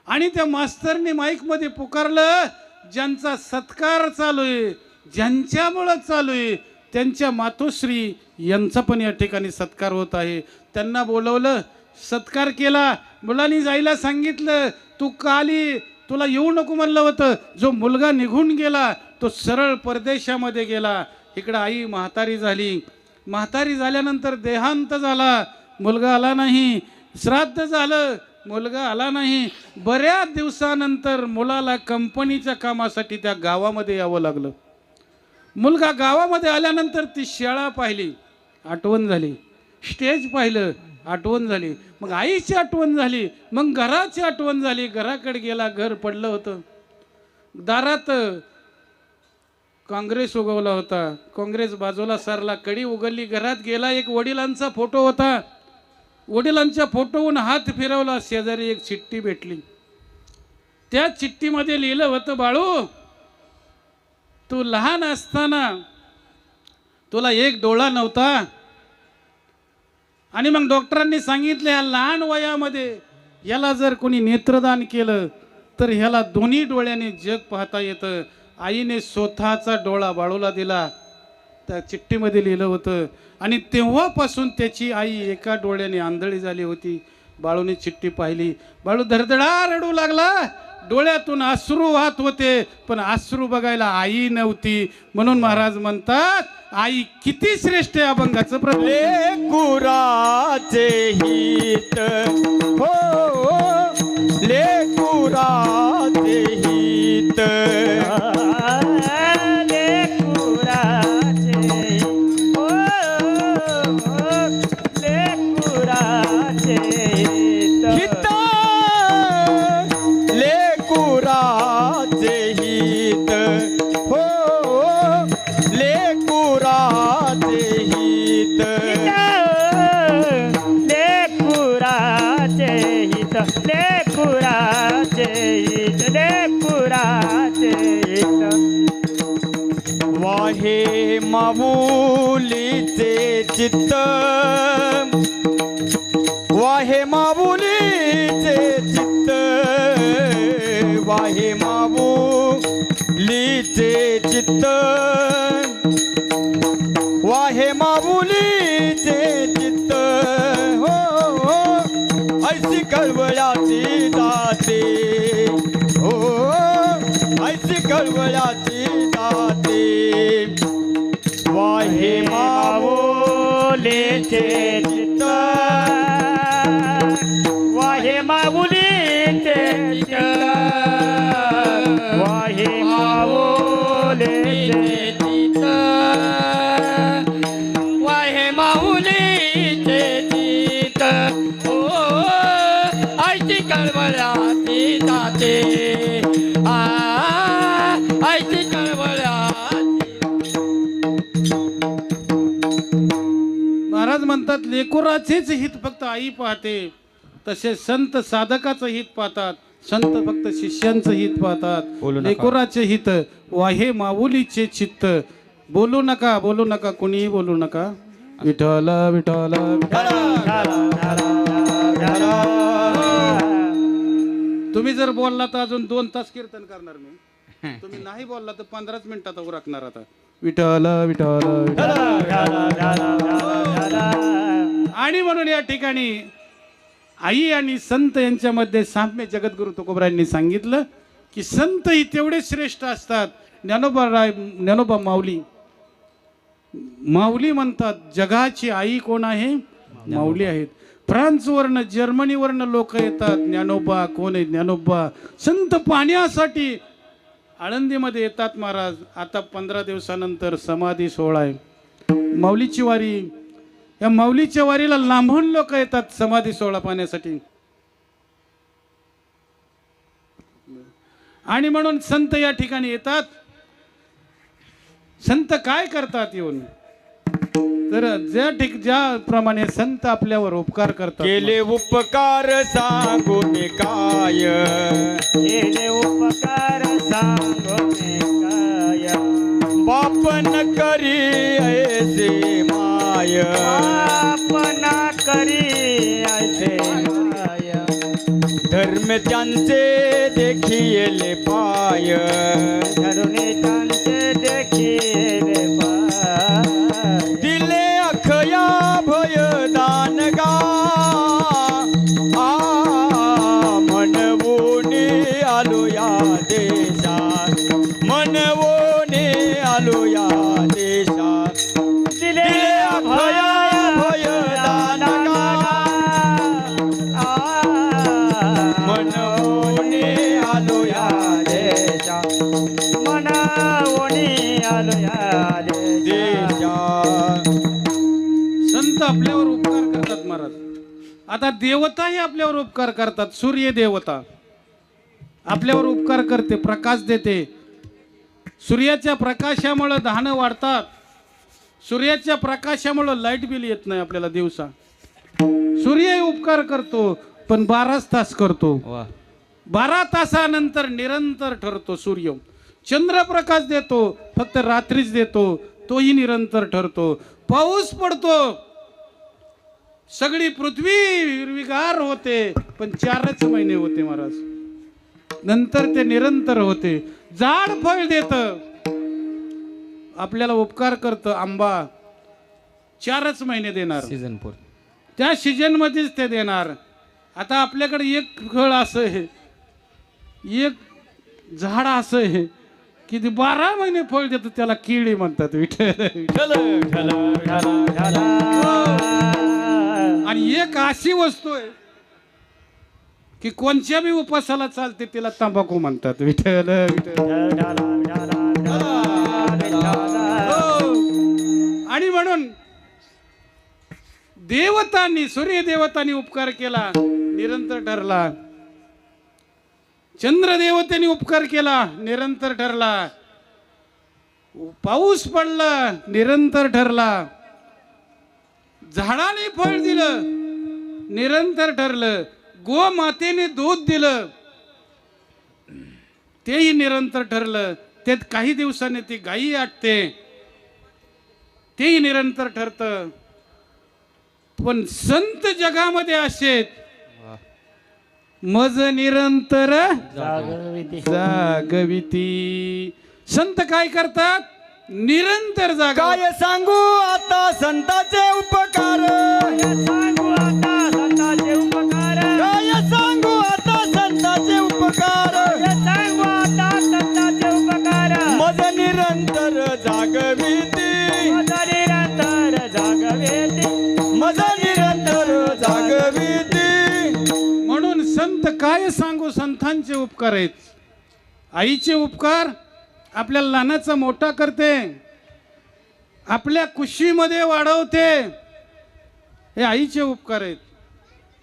आणि त्या मास्तरने माईकमध्ये पुकारलं, ज्यांचा सत्कार चालू आहे, ज्यांच्यामुळं चालू आहे, त्यांच्या मातोश्री यांचा पण या ठिकाणी सत्कार होत आहे. त्यांना बोलवलं, सत्कार केला. मुलांनी जायला सांगितलं, तू का आली? तुला येऊ नको म्हणलं होतं. जो मुलगा निघून गेला तो सरळ परदेशामध्ये गेला. इकडं आई म्हातारी झाली. म्हातारी झाल्यानंतर देहांत झाला. मुलगा आला नाही. श्राद्ध झालं, मुलगा आला नाही. बऱ्याच दिवसानंतर मुलाला कंपनीच्या कामासाठी त्या गावामध्ये यावं लागलं. मुलगा गावामध्ये आल्यानंतर ती शाळा पाहिली, आठवण झाली. स्टेज पाहिलं, आठवण झाली. मग आईची आठवण झाली. मग घराची आठवण झाली. घराकडे गेला. घर पडलं होतं. दारात काँग्रेस उगवला होता. काँग्रेस बाजूला सारला, कडी उघडली. घरात गेला. एक वडिलांचा फोटो होता. वडिलांच्या फोटोहून हात फिरवला. शेजारी एक चिठ्ठी भेटली. त्या चिठ्ठीमध्ये लिहिलं होतं, बाळू तू लहान असताना तुला एक डोळा नव्हता आणि मग डॉक्टरांनी सांगितलं, ह्या लहान वयामध्ये याला जर कोणी नेत्रदान केलं तर ह्याला दोन्ही डोळ्याने जग पाहता येतं. आईने स्वतःचा डोळा बाळूला दिला. त्या चिठ्ठीमध्ये लिहिलं होतं. आणि तेव्हापासून त्याची आई एका डोळ्याने आंधळी झाली होती. बाळूने चिठ्ठी पाहिली. बाळू धडधडा रडू लागला. डोळ्यातून अश्रू वाहत होते, पण अश्रू बघायला आई नव्हती. म्हणून महाराज म्हणतात, आई किती श्रेष्ठ आहे. अभंगाचं प्रभू लेकुराचे हित हो लेकुराचे हित हित लेकुराचे हित हो लेकुराचे लेकुराचे हित लेकुराचे हित लेकुराचे हित वाहे माऊलीचे चित्त वाहे माऊलीचे चित्त वाहे माऊलीचे चित्त वाहे माऊलीचे चित्त हो हो ऐसी कळवळाची दाते हो ऐसी कळवळाची दाते वाहे माऊलीचे चित्त वाहे माऊलीचे चित्त वाहे माऊलीचे चित्त वाहे माऊलीचे चित्त ओ ऐशी कळवळाची दाते ऐशी कळवळाची महाराज म्हणतात लेकुराचेच हित फक्त आई पाहते, तसे संत साधकाचं हित पाहतात, संत फक्त शिष्यांचं हित पाहतात. लेकुराचे हित वाहे माऊलीचे चित्त. बोलू नका कुणीही बोलू नका. विठ्ठल विठ्ठल तुम्ही जर बोलला तर अजून 2 तास कीर्तन करणार मी. तुम्ही नाही बोलला तर 15 मिनिटात उरकणार. आता विठ्ठल विठ्ठल आणि म्हणून या ठिकाणी आई आणि संत यांच्यामध्ये साम्य जगद्गुरु तुकोबरायांनी सांगितलं की संत ही तेवढे श्रेष्ठ असतात. ज्ञानोबा माऊली म्हणतात जगाची आई कोण आहे? माऊली आहेत. फ्रान्सवरनं जर्मनीवरनं लोक येतात. ज्ञानोबा कोण आहे? ज्ञानोबा संत पाहण्यासाठी आळंदीमध्ये येतात महाराज. आता 15 दिवसानंतर समाधी सोहळा आहे. माऊलीची वारी. या माऊलीच्या वारीला लांबून लोक येतात समाधी सोहळा पाहण्यासाठी. आणि म्हणून संत या ठिकाणी येतात. संत काय करतात येऊन? तर ज्याप्रमाणे संत आपल्यावर उपकार करतात. केले उपकार सांगून काय केले उपकार सांगून काय बापन करी ऐसे माय आपना करी ऐसे माय धर्म त्यांचे देखिले पाय धरुणे त्यांचे देखिले पाय दिले अखया भयदान गा मनवोने आलो या देशात मनवोने आलो या देशात दिले अखया भयदान गा मनवोने आलो या देशात मनावणी आलो या देशात संत आपल्यावर उपकार करतात महाराज. आता देवताही आपल्यावर उपकार करतात. सूर्य देवता आपल्यावर उपकार करते, प्रकाश देते. सूर्याच्या प्रकाशामुळे धानं वाढतात. सूर्याच्या प्रकाशामुळे लाईट बिल येत नाही आपल्याला दिवसा. सूर्य उपकार करतो पण 12 तास करतो. 12 तासानंतर निरंतर ठरतो सूर्य. चंद्रप्रकाश देतो फक्त रात्रीच देतो, तोही निरंतर ठरतो. पाऊस पडतो, सगळी पृथ्वी हिरवीगार होते, पण 4च महिने होते महाराज. नंतर ते निरंतर होते. झाड फळ देतं, आपल्याला उपकार करतं. आंबा 4च महिने देणार, त्या सीजन मध्येच ते देणार. आता आपल्याकडे एक फळ असं आहे, एक झाड असं आहे की ते 12 महिने फळ देतं, त्याला केळी म्हणतात. विठ्ठल. आणि एक अशी वस्तू आहे की कोणत्या बी उपासाला चालते, त्याला तंबाखू म्हणतात. विठ्ठल आणि म्हणून देवतांनी, सूर्य देवतांनी उपकार केला, निरंतर ठरला. चंद्र देवतेने उपकार केला, निरंतर ठरला. पाऊस पडला, निरंतर ठरला. झाडाने फळ दिलं, निरंतर ठरलं. गो मातेने दूध दिलं तेही निरंतर ठरलं. त्यात काही दिवसांनी ती गायी आटते तेही निरंतर ठरतं. पण संत जगामध्ये असेत मज निरंतर जागविती जागविती. संत काय करतात? निरंतर जागा. काय सांगू आता संतांचे उपकार, सांगू आता संतांचे उपकार, काय सांगू आता संतांचे उपकार, सांगू आता संतांचे उपकार. मज निरंतर जागविती, मज निरंतर जागविती, मज निरंतर जागविती. म्हणून संत काय सांगू संतांचे उपकार आहेत. आईचे उपकार आपल्या लहानाचा मोठा करते, आपल्या कुशीमध्ये वाढवते. हे आईचे उपकार आहेत.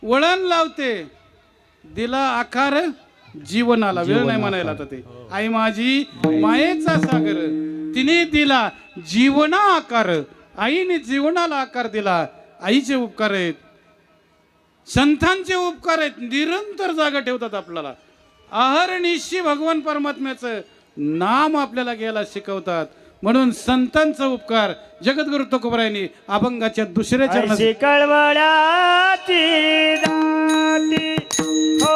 वळण लावते, दिला आकार जीवनाला. वेळ नाही म्हणायला आता ते. आई माझी मायेचा सागर, तिने दिला जीवना आकार. आईने जीवनाला आकार दिला. आईचे उपकार आहेत. संतांचे उपकार आहेत. निरंतर जागा ठेवतात आपल्याला. अहर्निशी भगवान परमात्म्याचं नाम आपल्याला घ्यायला शिकवतात. म्हणून संतांचा उपकार जगद्गुरु तुकोबरायांनी अभंगाच्या दुसऱ्या चरणात ऐशी कळवळ्याची दाती हो,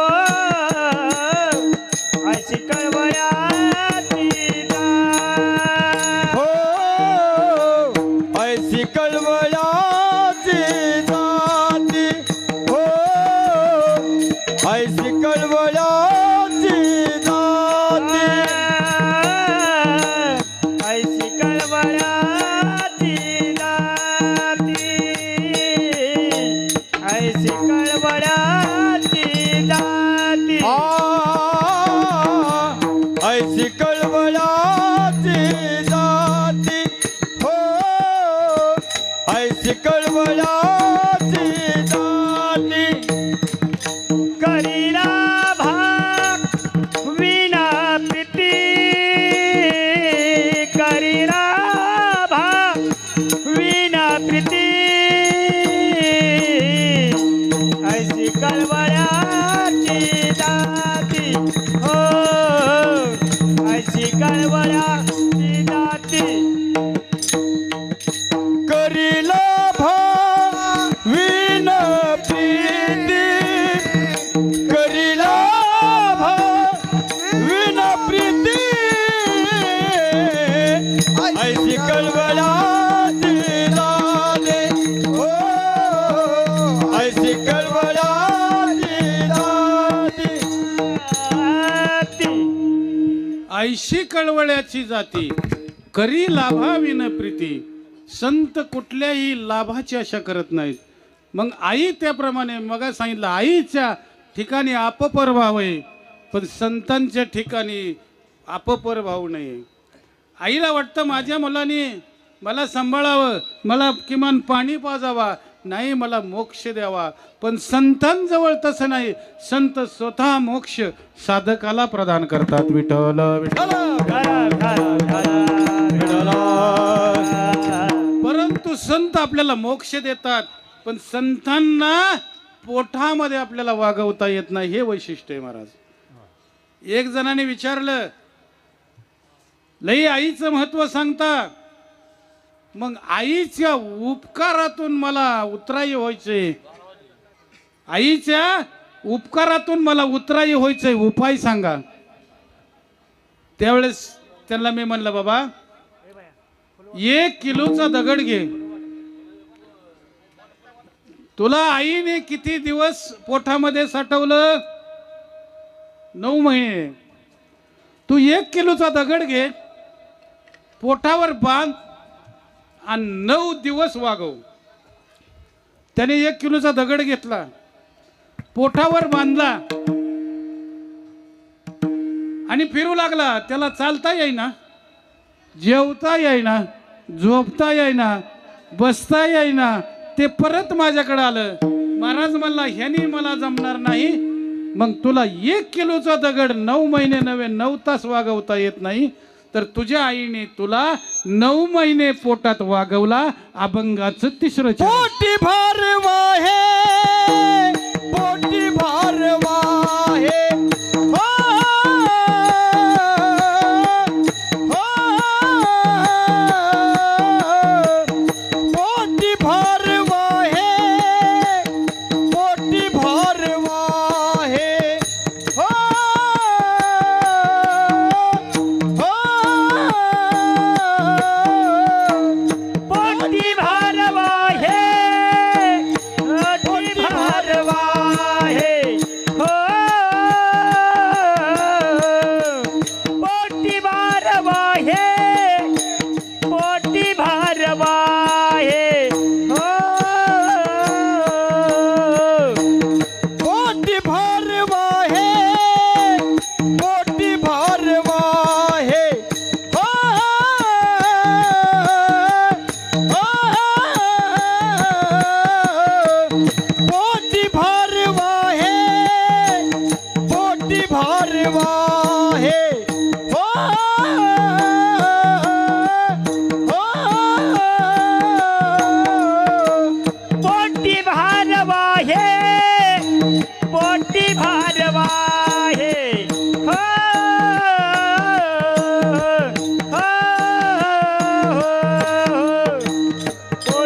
ऐशी कळवळ्याची दाती हो ऐसी कळवळाची जाती, हो ऐसी कळवळाची जाती. ऐशी कळवळ्याची दाती, ऐशी कळवळ्याची दाती. ऐसी कळवळाची जाती, हो ऐसी कळवळाची जाती. करीला भाग विना प्रीती, करीला भाग विना प्रीती. ऐशी कळवळ्याची दाती हो, ऐशी कळवळ्याची दाती. करीला भाविन प्रीती, करीला भाविन प्रीती. ऐसी कळवळाची जाती, हो ऐसी कळवळाची जाती. ऐशी कळवळ्याची जाती, करी लाभाविन प्रीती. संत कुठल्याही लाभाची आशा करत नाहीत. मग आई त्याप्रमाणे मग सांगितलं आईच्या ठिकाणी अपपर भाव आहे, पण संतांच्या ठिकाणी अपपर भाव नाही. आईला वाटतं माझ्या मुलाने मला सांभाळावं, मला किमान पाणी पाजावा, नाही मला मोक्ष द्यावा. पण संतांजवळ तसं नाही. संत स्वतः मोक्ष साधकाला प्रदान करतात. विठ्ठल विठ्ठल. परंतु संत आपल्याला मोक्ष देतात, पण संतांना पोटामध्ये आपल्याला वागवता येत नाही. हे वैशिष्ट्य आहे महाराज. एक जणाने विचारलं, लई आईचं महत्व सांगता, मग आईच्या उपकारातून मला उतराई व्हायचे, आईच्या उपकारातून मला उतराई व्हायचे, उपाय सांगा. त्यावेळेस त्यांना मी म्हणलं, बाबा 1 किलोचा दगड घे. तुला आईने किती दिवस पोटामध्ये साठवलं? 9 महिने. तू 1 किलोचा दगड घे, पोटावर बांध आणि 9 दिवस वागव. त्याने 1 किलोचा दगड घेतला, पोटावर बांधला आणि फिरू लागला. त्याला चालता येईना, जेवता येईना, झोपता येईना, बसता येईना. ते परत माझ्याकडे आलं. महाराज म्हणला, ह्यानी मला जमणार नाही. मग तुला 1 किलोचा दगड 9 महिने नव्हे 9 तास वागवता येत नाही, तर तुझ्या आईने तुला 9 महिने पोटात वागवला. अभंगाचं 3रं चरण. पोटी भर वाहे भारवा हे हो हो पोटी भारवा हे पोटी भारवा हे हो पोटी भारवा हे पोटी भारवा हे हो पोटी भारवा हे पोटी भारवा हे हो हो पोटी भारवा हे पोटी भारवा हे हो हो पोटी भारवा हे पोटी भारवा हे हो हो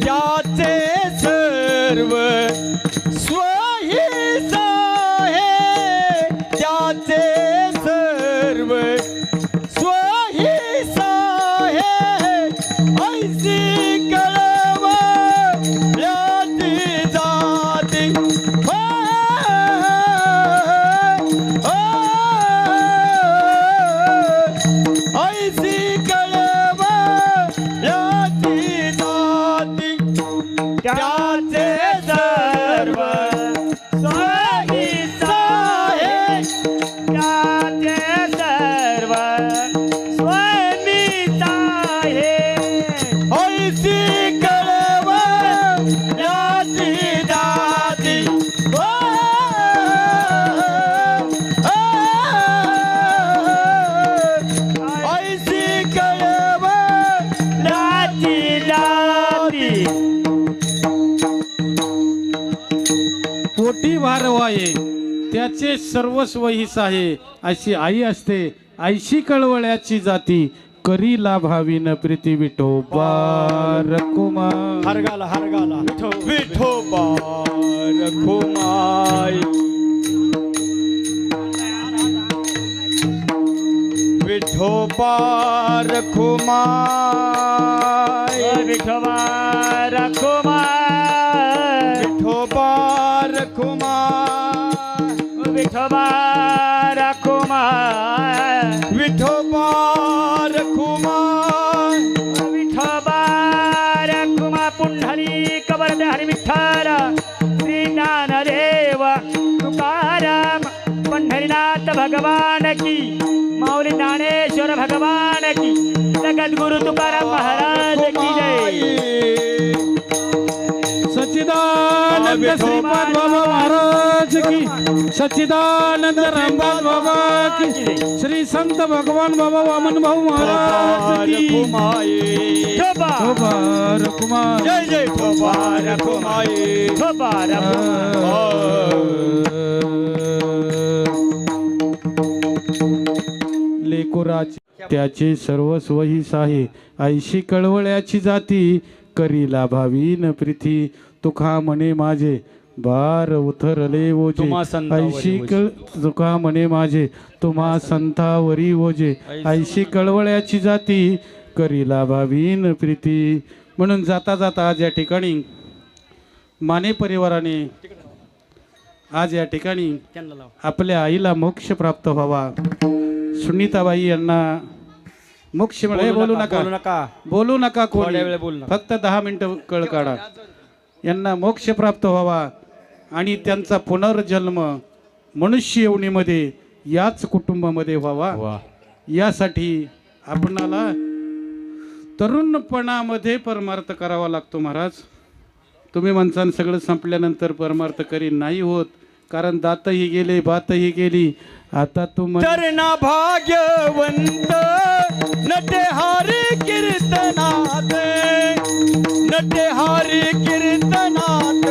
त्याचे सर्व स्वहिसा हे त्याचे सर्व स्वहिसा हे ऐसी कळव याची जाती हो, हो, ऐसी कळव याची जाती त्याचे सर्व स्वहिसा हे त्याचे सर्व स्वनिता हे ऐसी कळव याची जाती हो, ऐसी कळव लाती लाती पोटी भारवाये त्याचे सर्वस्व हिस आहे अशी आई असते. ऐशी कळवळ्याची जाती करी लाभावीन प्रीती विठोबा रकुमार. हरगाला हरगाला विठोबा रखुमाई विठोबा रखुमाई विठोबा रखुमार विठोबा रखुमाई विठोबा रखुमार विठोबा रखुमाई विठोबा रखुमा पुंढरी कबरद हरी विठ्ठल श्री ज्ञानदेव तुकाराम पंढरीनाथ भगवान की माऊली ज्ञानेश्वर भगवान की जगद्गुरु तुकाराम महाराज की जय. सच्चिदानंद श्रीपाद बाबा महाराज की. सच्चिदानंद रामदास बाबा की. श्री संत भगवान बाबा वामन भाऊ महाराज की. विठोबा विठोबा रकुमार. जय जय विठोबा रखुमाई विठोबा रखुमार लेकुराची त्याचे सर्वस्व हिस आहे. ऐशी कळवळ्याची जाती करी लाभावीन प्रीती तुका म्हणे माझे बार उथरले ओजे. तुम्हा संतावरी ऐशी तुका म्हणे माझे तुम्हा संतावरी ओजे. ऐशी कळवळ्याची जाती करी लाभावीन प्रीती. म्हणून जाता जाता आज या ठिकाणी माने परिवाराने आज या ठिकाणी आपल्या आईला मोक्ष प्राप्त व्हावा. सुनीताबाई यांना मोक्ष मिळेल. बोलू नका बोलू नका कोणी फक्त 10 मिनिटं कळ काढा. यांना मोक्ष प्राप्त व्हावा आणि त्यांचा पुनर्जन्म मनुष्य योनीमध्ये याच कुटुंबामध्ये व्हावा. यासाठी आपणाला तरुणपणामध्ये परमार्थ करावा लागतो. महाराज तुम्ही म्हणसान सगळं संपल्यानंतर परमार्थ करी नाही होत. कारण दातही गेले बातही गेली. आता तू तरना भाग्यवंत नटहारी कीर्तनात नटहारी कीर्तनात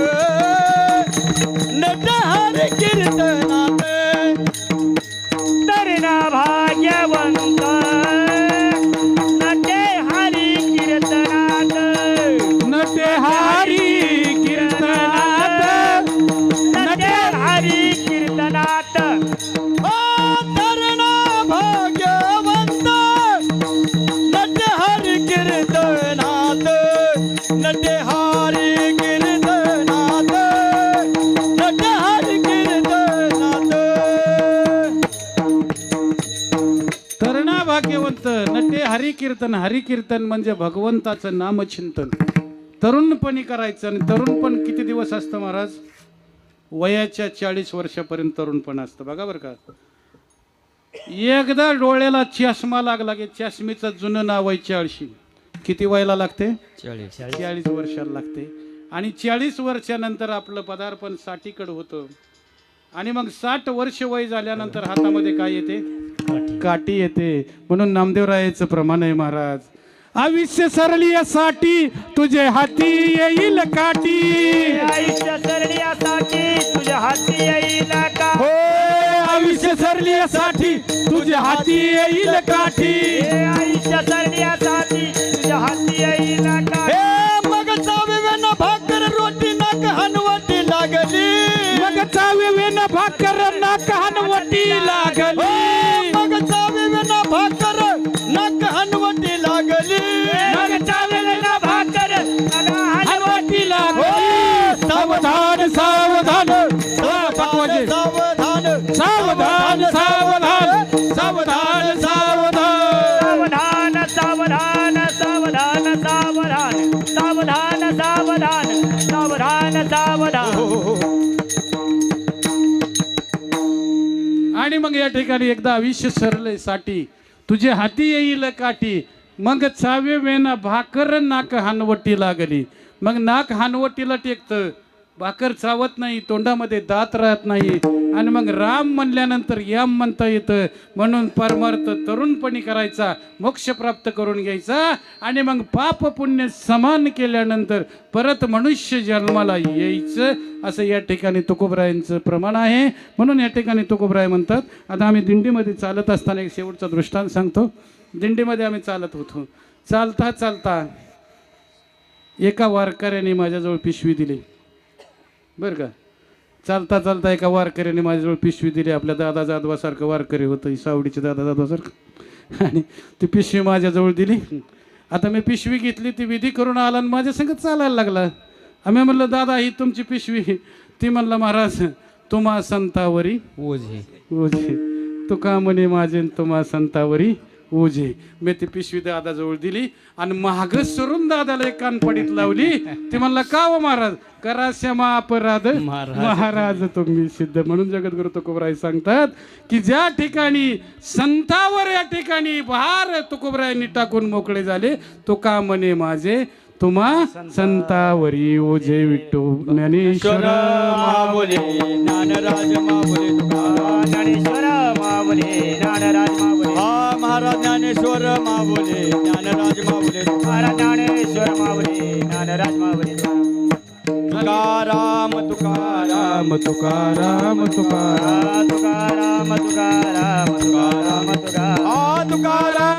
नटहारी कीर्तनात तरना भाग्यवंत नटे हरी कीर्तनात नटे हारी कीर्तनात हरिकीर्तन म्हणजे भगवंताचं नामचिंतन तरुणपणी करायचं. आणि तरुणपण किती दिवस असतं महाराज? वयाच्या 40 वर्षापर्यंत तरुणपण असतं. बघा बरं का, एकदा डोळ्याला चष्मा लागला की चष्मेचं जुनं नाव आहे 40. किती वयाला लागते? 40 वर्षाला लागते. आणि 40 वर्षानंतर आपलं पदार्पण 60कडे होतं. आणि मग 60 वर्ष वय झाल्यानंतर हातामध्ये काय येते? काठी येते. म्हणून नामदेवरायाचं प्रमाण आहे महाराज, आयुष्य सरलीसाठी तुझे हाती येईल काठी. आयुष्य सरण्यासाठी तुझ्या हाती येईल का? हो, आयुष्य सरलीसाठी तुझ्या हाती येईल काठी. आयुष्य सरण्यासाठी तुझ्या हाती येईल का? हे मग चावेवेन भाकर रोटी नाक हनवटी लागली. मग चावेवेन भाकर नाक हनवटी लागली. मग चावेवेन भाकर नाक हनवटी लागली. मग चालेल ना भाकर हनवटी लागली. सावधान सावधान सावधान सावधान सावधान सावधान सावधान सावधान सावधान सावधान सावधान सावधान सावधान सावधान सावधान. आणि मग या ठिकाणी एकदा आयुष्य सरलेसाठी तुझे हाती येईल काठी. मग चावे वेना भाकर नाक हानवटी लागली. मग नाक हानवटीला टेकतं, भाकर चावत नाही, तोंडामध्ये दात राहत नाही. आणि मग राम म्हणल्यानंतर याम म्हणता येतं. म्हणून परमार्थ तरुणपणी करायचा, मोक्ष प्राप्त करून घ्यायचा. आणि मग पाप पुण्य समान केल्यानंतर परत मनुष्य जन्माला यायचं, असं या ठिकाणी तुकोबरायांचं प्रमाण आहे. म्हणून या ठिकाणी तुकोबराय म्हणतात. आता आम्ही दिंडीमध्ये चालत असताना एक शेवटचा दृष्टांत सांगतो. दिंडीमध्ये आम्ही चालत होतो. चालता चालता एका वारकऱ्याने माझ्याजवळ पिशवी दिली. बरं का, चालता चालता एका वारकऱ्याने माझ्याजवळ पिशवी दिली. आपल्या दादा जाधवासारखं वारकरी होतं, सावडीचे दादा जाधवासारखं. आणि ती पिशवी माझ्याजवळ दिली. आता मी पिशवी घेतली, ती विधी करून आला आणि माझ्या संगत चालायला लागला. आम्ही म्हणलं, दादा ही तुमची पिशवी. ती म्हणलं, महाराज तुम्हा संतावरी ओझे ओझे, तुका म्हणे माझे तुम्हा संतावरी ओझे. मी ती पिशवी दादाजवळ दिली आणि महाग सरून दादाला एक कानपडीत लावली. ती म्हणला, का हो महाराज? करा क्षमा अपराध महाराज तुम्ही सिद्ध. म्हणून जगद्गुरु तुकोबराय सांगतात की ज्या ठिकाणी संतावर या ठिकाणी भार तुकोबरायांनी टाकून मोकळे झाले, तो का म्हणे माझे तुम्हा संतावरी ओझे. विठ्ठो ज्ञानेश्वर माऊली ज्ञानराज माऊली तुकाराम. ज्ञानेश्वर माऊली ज्ञानराज माऊली. हा महाराज ज्ञानेश्वर माऊली ज्ञानराज माऊली महाराज ज्ञानेश्वर माऊली ज्ञानराज माऊली. तुकाराम तुकाराम तुकाराम तुकाराम तुकाराम तुकाराम तुकाराम तुकाराम. तुकाराम